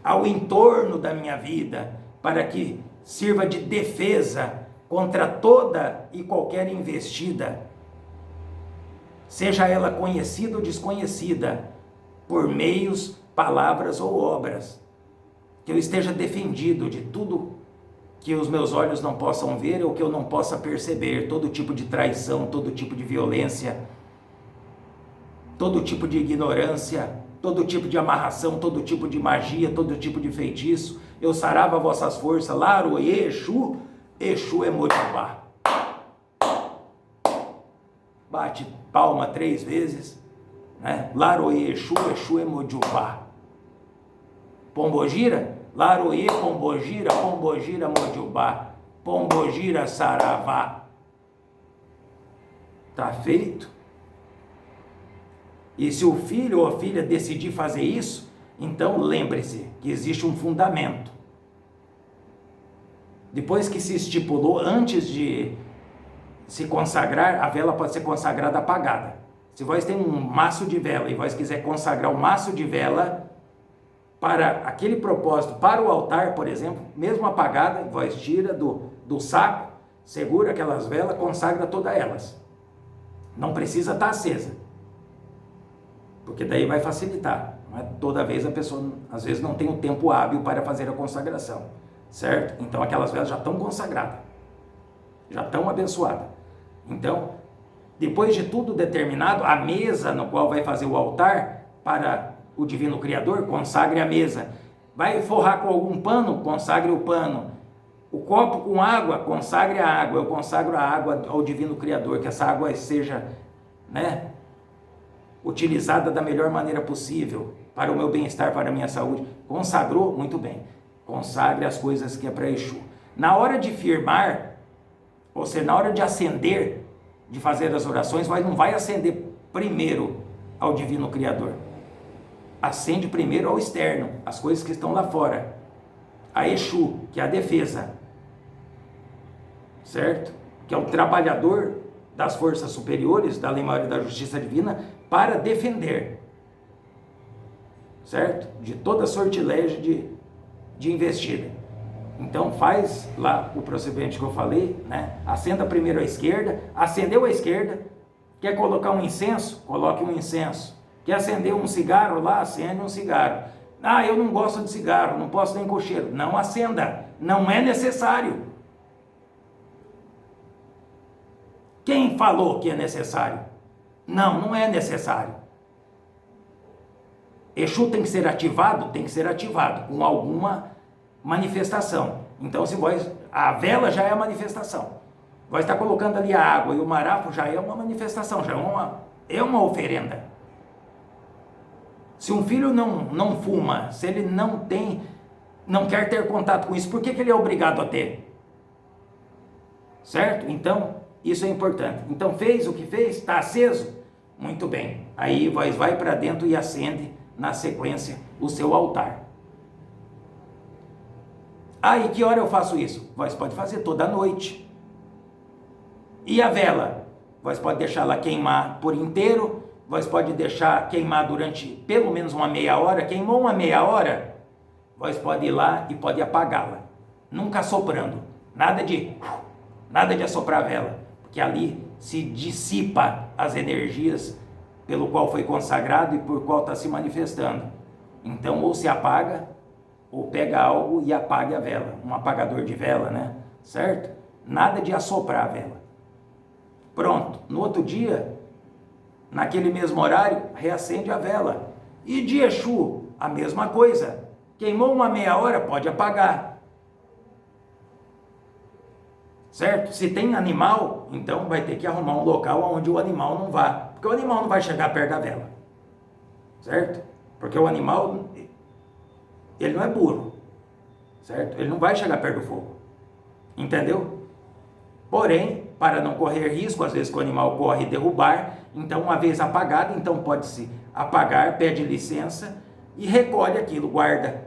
ao entorno da minha vida, para que sirva de defesa contra toda e qualquer investida, seja ela conhecida ou desconhecida, por meios, palavras ou obras, que eu esteja defendido de tudo que os meus olhos não possam ver ou que eu não possa perceber, todo tipo de traição, todo tipo de violência, todo tipo de ignorância, todo tipo de amarração, todo tipo de magia, todo tipo de feitiço. Eu sarava vossas forças, Laroê, Exu, Exu é Mojubá. Bate palma 3 vezes, né? Laroê, Exu, Exu é Mojubá. Pombogira? Laroê, Pombogira, Pombogira, Mojubá, Pombogira, Saravá. Tá feito? E se o filho ou a filha decidir fazer isso, Então, lembre-se que existe um fundamento. Depois que se estipulou, antes de se consagrar, a vela pode ser consagrada apagada. Se vós tem um maço de vela e vós quiser consagrar o maço de vela para aquele propósito, para o altar, por exemplo, mesmo apagada, vós tira do saco, segura aquelas velas, consagra todas elas. Não precisa estar acesa, porque daí vai facilitar. Não é toda vez a pessoa, às vezes, não tem o tempo hábil para fazer a consagração, certo? Então aquelas velas já estão consagradas, já estão abençoadas. Então, depois de tudo determinado, a mesa no qual vai fazer o altar para o Divino Criador, consagre a mesa. Vai forrar com algum pano, consagre o pano. O copo com água, consagre a água. Eu consagro a água ao Divino Criador, que essa água seja, utilizada da melhor maneira possível para o meu bem-estar, para a minha saúde. Consagrou? Muito bem. Consagre as coisas que é para Exu. Na hora de firmar, ou seja, na hora de acender, de fazer as orações, mas não vai acender primeiro ao Divino Criador. Acende primeiro ao externo, as coisas que estão lá fora. A Exu, que é a defesa, certo? Que é o trabalhador das forças superiores, da lei maior e da justiça divina, para defender, certo? De toda sortilégio de investida. Então faz lá o procedimento que eu falei, Acenda primeiro à esquerda, acendeu à esquerda, quer colocar um incenso? Coloque um incenso. Quer acender um cigarro lá? Acende um cigarro. Ah, eu não gosto de cigarro, não posso nem cocheiro. Não acenda, não é necessário. Quem falou que é necessário? Não, não é necessário. Exu tem que ser ativado? Tem que ser ativado com alguma manifestação. Então, a vela já é a manifestação. Vai estar colocando ali a água e o marafo já é uma manifestação, já é uma oferenda. Se um filho não fuma, se ele não quer ter contato com isso, por que ele é obrigado a ter? Certo? Então, isso é importante. Então, fez o que fez? Está aceso? Muito bem. Aí vai para dentro e acende na sequência o seu altar. E que hora eu faço isso? Vós pode fazer toda noite. E a vela? Vós pode deixar ela queimar por inteiro, vós pode deixar queimar durante pelo menos uma meia hora. Queimou uma meia hora, vós pode ir lá e pode apagá-la. Nunca assoprando. Nada de assoprar a vela, porque ali se dissipa as energias pelo qual foi consagrado e por qual está se manifestando. Então, ou se apaga, ou pega algo e apague a vela. Um apagador de vela, certo? Nada de assoprar a vela. Pronto. No outro dia, naquele mesmo horário, reacende a vela. E de Exu, a mesma coisa. Queimou uma meia hora, pode apagar. Certo? Se tem animal, então vai ter que arrumar um local onde o animal não vá. Porque o animal não vai chegar perto da vela. Certo? Porque o animal, ele não é burro. Certo? Ele não vai chegar perto do fogo. Entendeu? Porém, para não correr risco, às vezes que o animal corre derrubar, então uma vez apagado, então pode-se apagar, pede licença e recolhe aquilo, guarda.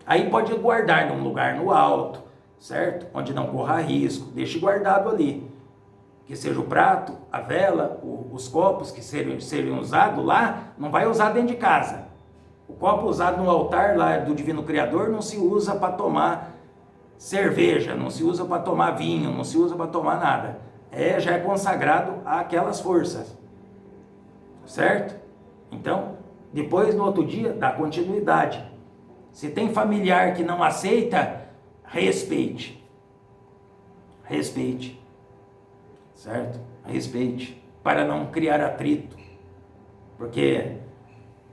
Aí pode guardar num lugar no alto, certo? Onde não corra risco, deixe guardado ali. Que seja o prato, a vela, os copos que seriam usados lá, não vai usar dentro de casa. O copo usado no altar lá do Divino Criador não se usa para tomar cerveja, não se usa para tomar vinho, não se usa para tomar nada. Já é consagrado àquelas forças. Certo? Então, depois no outro dia, dá continuidade. Se tem familiar que não aceita, respeite. Respeite. Certo? Respeite. Para não criar atrito. Porque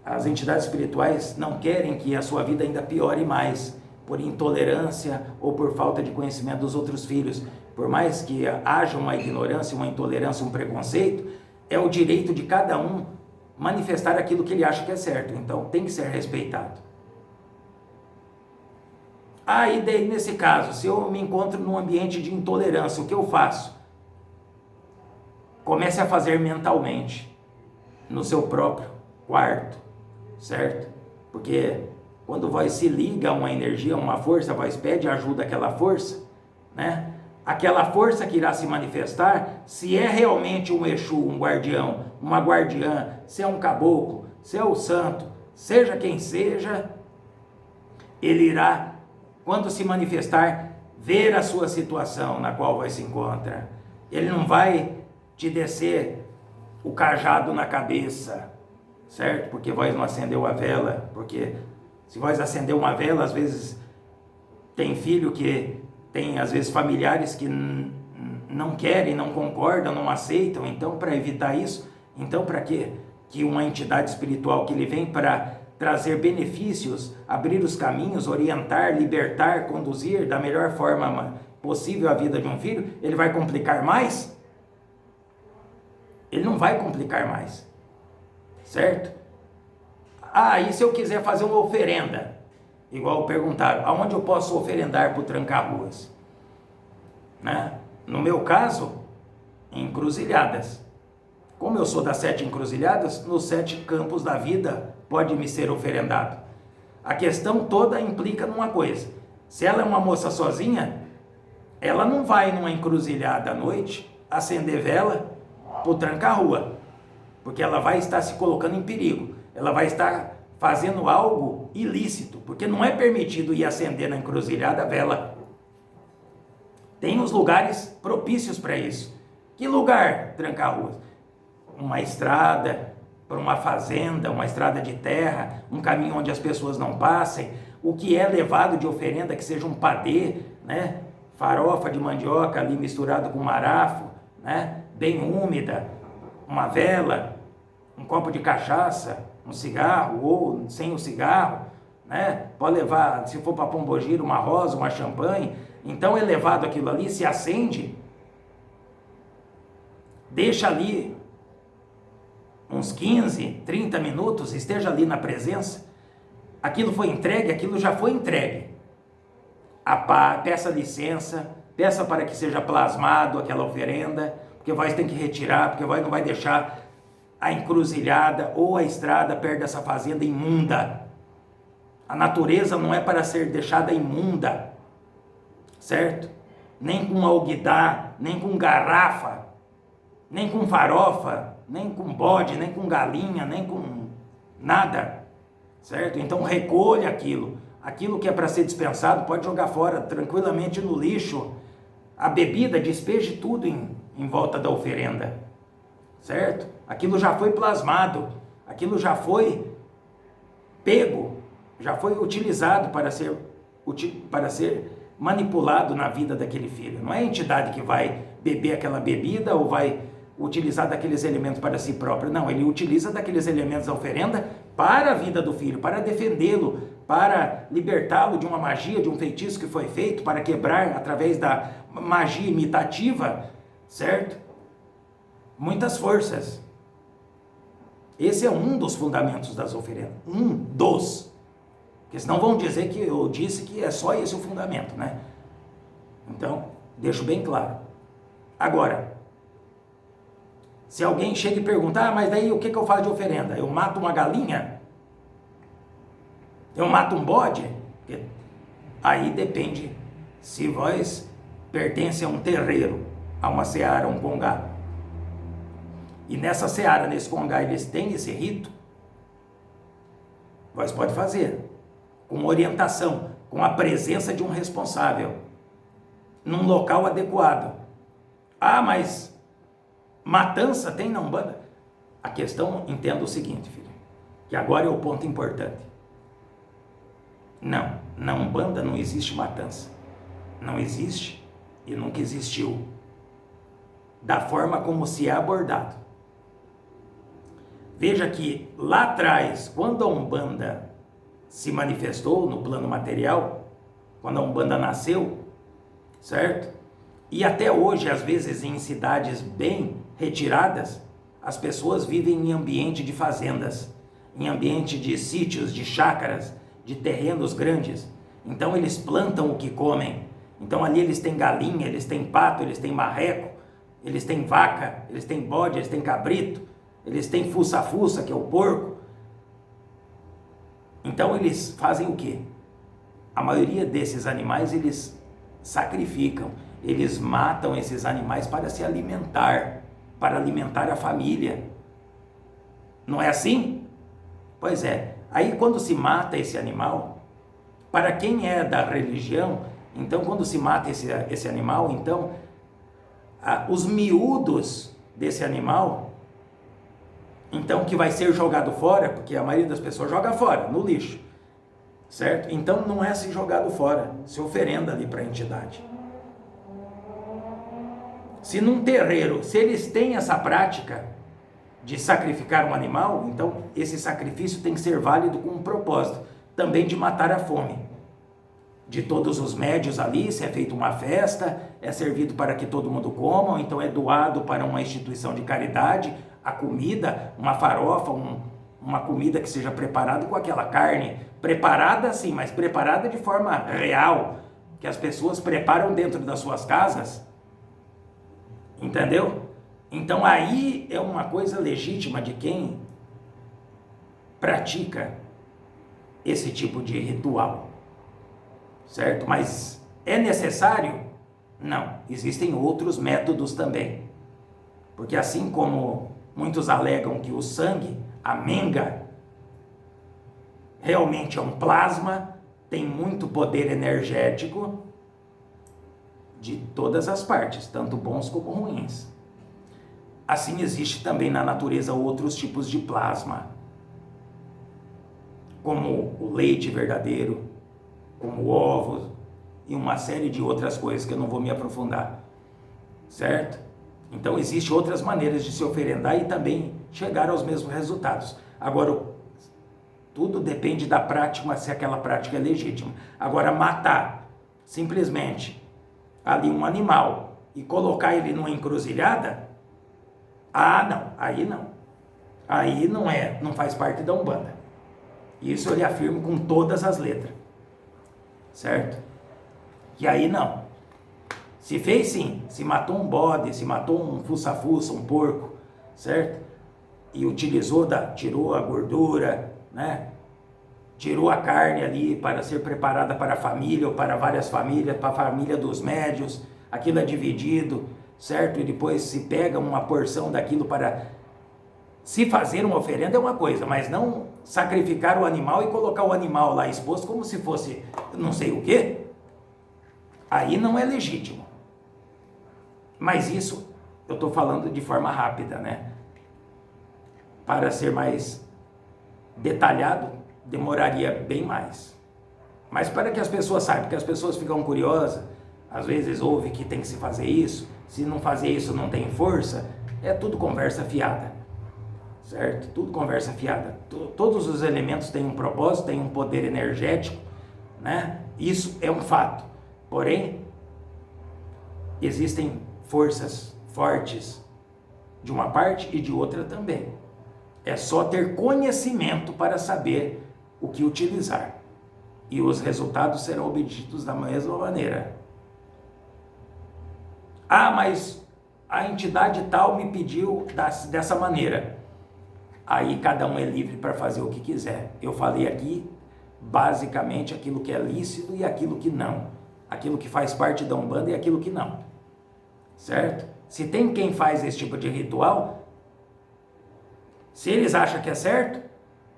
as entidades espirituais não querem que a sua vida ainda piore mais, por intolerância ou por falta de conhecimento dos outros filhos. Por mais que haja uma ignorância, uma intolerância, um preconceito, é o direito de cada um manifestar aquilo que ele acha que é certo. Então, tem que ser respeitado. E daí, nesse caso, se eu me encontro num ambiente de intolerância, o que eu faço? Comece a fazer mentalmente, no seu próprio quarto, certo? Porque quando vós se liga a uma energia, a uma força, vós pede ajuda àquela força, né? Aquela força que irá se manifestar, se é realmente um Exu, um guardião, uma guardiã, se é um caboclo, se é o santo, seja quem seja, ele irá, quando se manifestar, ver a sua situação na qual você se encontra. Ele não vai te descer o cajado na cabeça, certo? Porque vós não acendeu a vela, porque se vós acendeu uma vela, às vezes tem filho que tem, às vezes, familiares que não querem, não concordam, não aceitam. Então, para evitar isso, então para quê? Que uma entidade espiritual que ele vem para trazer benefícios, abrir os caminhos, orientar, libertar, conduzir da melhor forma possível a vida de um filho, ele vai complicar mais? Ele não vai complicar mais, certo? Ah, e se eu quiser fazer uma oferenda? Igual perguntaram, aonde eu posso oferendar para o tranca-ruas? Né? No meu caso, em encruzilhadas. Como eu sou das 7 encruzilhadas, nos 7 campos da vida pode me ser oferendado. A questão toda implica numa coisa: se ela é uma moça sozinha, ela não vai numa encruzilhada à noite acender vela para o tranca-rua, porque ela vai estar se colocando em perigo, ela vai estar fazendo algo ilícito, porque não é permitido ir acender na encruzilhada a vela. Tem os lugares propícios para isso. Que lugar? Tranca-ruas. Uma estrada para uma fazenda, uma estrada de terra, um caminho onde as pessoas não passem. O que é levado de oferenda, que seja um padê, né? Farofa de mandioca ali misturado com marafo, né? Bem úmida, uma vela, um copo de cachaça, um cigarro ou sem o cigarro, né? Pode levar, se for para Pombogira, uma rosa, uma champanhe. Então é levado aquilo ali, se acende, deixa ali uns 15, 30 minutos, esteja ali na presença. Aquilo foi entregue, aquilo já foi entregue. Peça licença, peça para que seja plasmado aquela oferenda, porque vós tem que retirar, porque vós não vai deixar a encruzilhada ou a estrada perto dessa fazenda imunda. A natureza não é para ser deixada imunda, certo? Nem com alguidar, nem com garrafa, nem com farofa, nem com bode, nem com galinha, nem com nada, certo? Então recolha aquilo que é para ser dispensado, pode jogar fora tranquilamente no lixo. A bebida, despeje tudo em volta da oferenda, certo? Aquilo já foi plasmado, aquilo já foi pego, já foi utilizado para ser manipulado na vida daquele filho. Não é a entidade que vai beber aquela bebida ou vai utilizar daqueles elementos para si próprio. Não, ele utiliza daqueles elementos da oferenda para a vida do filho, para defendê-lo, para libertá-lo de uma magia, de um feitiço que foi feito, para quebrar através da magia imitativa, certo? Muitas forças. Esse é um dos fundamentos das oferendas. Um dos. Porque senão vão dizer que eu disse que é só esse o fundamento, né? Então, deixo bem claro. Agora, se alguém chega e pergunta, mas daí o que eu faço de oferenda? Eu mato uma galinha? Eu mato um bode? Aí depende se vós pertencem a um terreiro, a uma seara, a um congá. E nessa seara, nesse congá, eles têm esse rito, vós pode fazer, com orientação, com a presença de um responsável, num local adequado. Ah, mas matança tem na Umbanda? A questão, entenda o seguinte, filho, que agora é o ponto importante. Não, na Umbanda não existe matança. Não existe e nunca existiu. Da forma como se é abordado. Veja que lá atrás, quando a Umbanda se manifestou no plano material, quando a Umbanda nasceu, certo? E até hoje, às vezes, em cidades bem retiradas, as pessoas vivem em ambiente de fazendas, em ambiente de sítios, de chácaras, de terrenos grandes. Então eles plantam o que comem. Então ali eles têm galinha, eles têm pato, eles têm marreco, eles têm vaca, eles têm bode, eles têm cabrito, eles têm fuça-fuça, que é o porco. Então eles fazem o quê? A maioria desses animais eles sacrificam, eles matam esses animais para se alimentar, para alimentar a família. Não é assim? Pois é. Aí quando se mata esse animal, para quem é da religião, então quando se mata esse animal, então os miúdos desse animal, então que vai ser jogado fora, porque a maioria das pessoas joga fora, no lixo, certo? Então não é se jogado fora, se oferenda ali para a entidade. Se num terreiro, se eles têm essa prática de sacrificar um animal, então esse sacrifício tem que ser válido com um propósito, também de matar a fome. De todos os médios ali, se é feita uma festa, é servido para que todo mundo coma, ou então é doado para uma instituição de caridade, a comida, uma farofa, uma comida que seja preparada com aquela carne, preparada sim, mas preparada de forma real, que as pessoas preparam dentro das suas casas, entendeu? Então aí é uma coisa legítima de quem pratica esse tipo de ritual, certo? Mas é necessário? Não, existem outros métodos também, porque assim como muitos alegam que o sangue, a menga, realmente é um plasma, tem muito poder energético de todas as partes, tanto bons como ruins. Assim existe também na natureza outros tipos de plasma, como o leite verdadeiro, como ovos e uma série de outras coisas que eu não vou me aprofundar, certo? Então existem outras maneiras de se oferendar e também chegar aos mesmos resultados. Agora, tudo depende da prática, se aquela prática é legítima. Agora, matar simplesmente ali um animal e colocar ele numa encruzilhada, não, aí não. Aí não faz parte da Umbanda. Isso eu lhe afirmo com todas as letras, certo? E aí não. Se fez sim, se matou um bode, se matou um fuça-fuça, um porco, certo? E utilizou, tirou a gordura, né? Tirou a carne ali para ser preparada para a família ou para várias famílias, para a família dos médios, aquilo é dividido, certo? E depois se pega uma porção daquilo para se fazer uma oferenda é uma coisa, mas não sacrificar o animal e colocar o animal lá exposto como se fosse não sei o quê, aí não é legítimo. Mas isso eu estou falando de forma rápida, né? Para ser mais detalhado, demoraria bem mais. Mas para que as pessoas saibam, porque as pessoas ficam curiosas, às vezes ouvem que tem que se fazer isso, se não fazer isso não tem força, é tudo conversa fiada, certo? Tudo conversa fiada. Todos os elementos têm um propósito, têm um poder energético, né? Isso é um fato. Porém, existem forças fortes de uma parte e de outra também. É só ter conhecimento para saber o que utilizar. E os resultados serão obtidos da mesma maneira. Mas a entidade tal me pediu dessa maneira. Aí cada um é livre para fazer o que quiser. Eu falei aqui, basicamente, aquilo que é lícito e aquilo que não. Aquilo que faz parte da Umbanda e aquilo que não. Certo? Se tem quem faz esse tipo de ritual, se eles acham que é certo,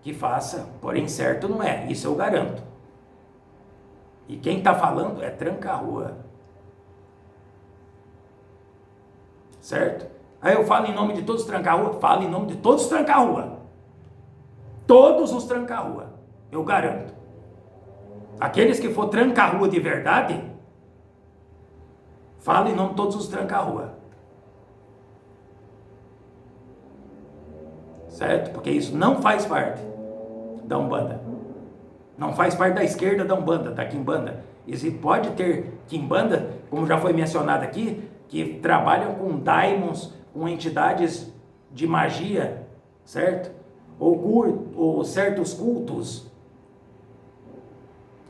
que faça, porém certo não é, isso eu garanto. E quem está falando é tranca-rua. Certo? Aí eu falo em nome de todos os tranca-rua, falo em nome de todos os tranca-rua. Todos os tranca-rua, eu garanto. Aqueles que for tranca-rua de verdade, falo em nome de todos os tranca-rua. Certo? Porque isso não faz parte da Umbanda. Não faz parte da esquerda da Umbanda, da Quimbanda. E se pode ter Quimbanda, como já foi mencionado aqui, que trabalham com daimons, com entidades de magia, certo? Ou certos cultos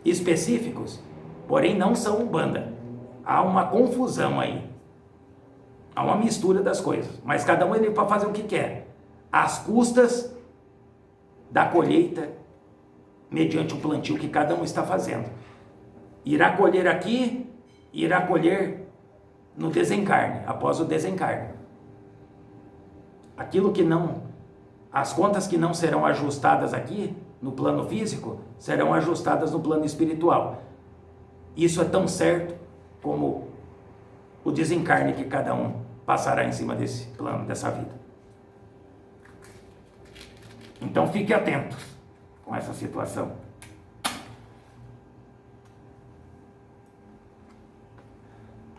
específicos, porém não são Umbanda. Há uma confusão aí. Há uma mistura das coisas. Mas cada um é livre para fazer o que quer, às custas da colheita mediante o plantio que cada um está fazendo. Irá colher aqui, irá colher no desencarne, após o desencarne. Aquilo que não, as contas que não serão ajustadas aqui, no plano físico, serão ajustadas no plano espiritual. Isso é tão certo como o desencarne que cada um passará em cima desse plano, dessa vida. Então fique atento com essa situação.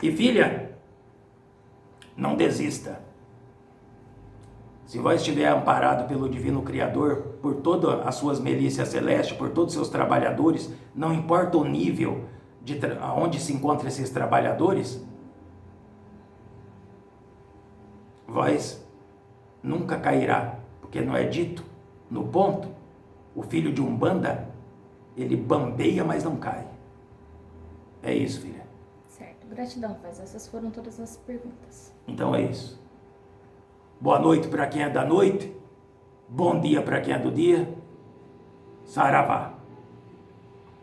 E filha, não desista. Se vós estiver amparado pelo Divino Criador, por todas as suas milícias celestes, por todos os seus trabalhadores, não importa o nível de onde se encontram esses trabalhadores, vós nunca cairá, porque não é dito no ponto, o filho de Umbanda, ele bambeia, mas não cai. É isso, filha. Certo. Gratidão, Paz. Essas foram todas as perguntas. Então é isso. Boa noite para quem é da noite. Bom dia para quem é do dia. Saravá.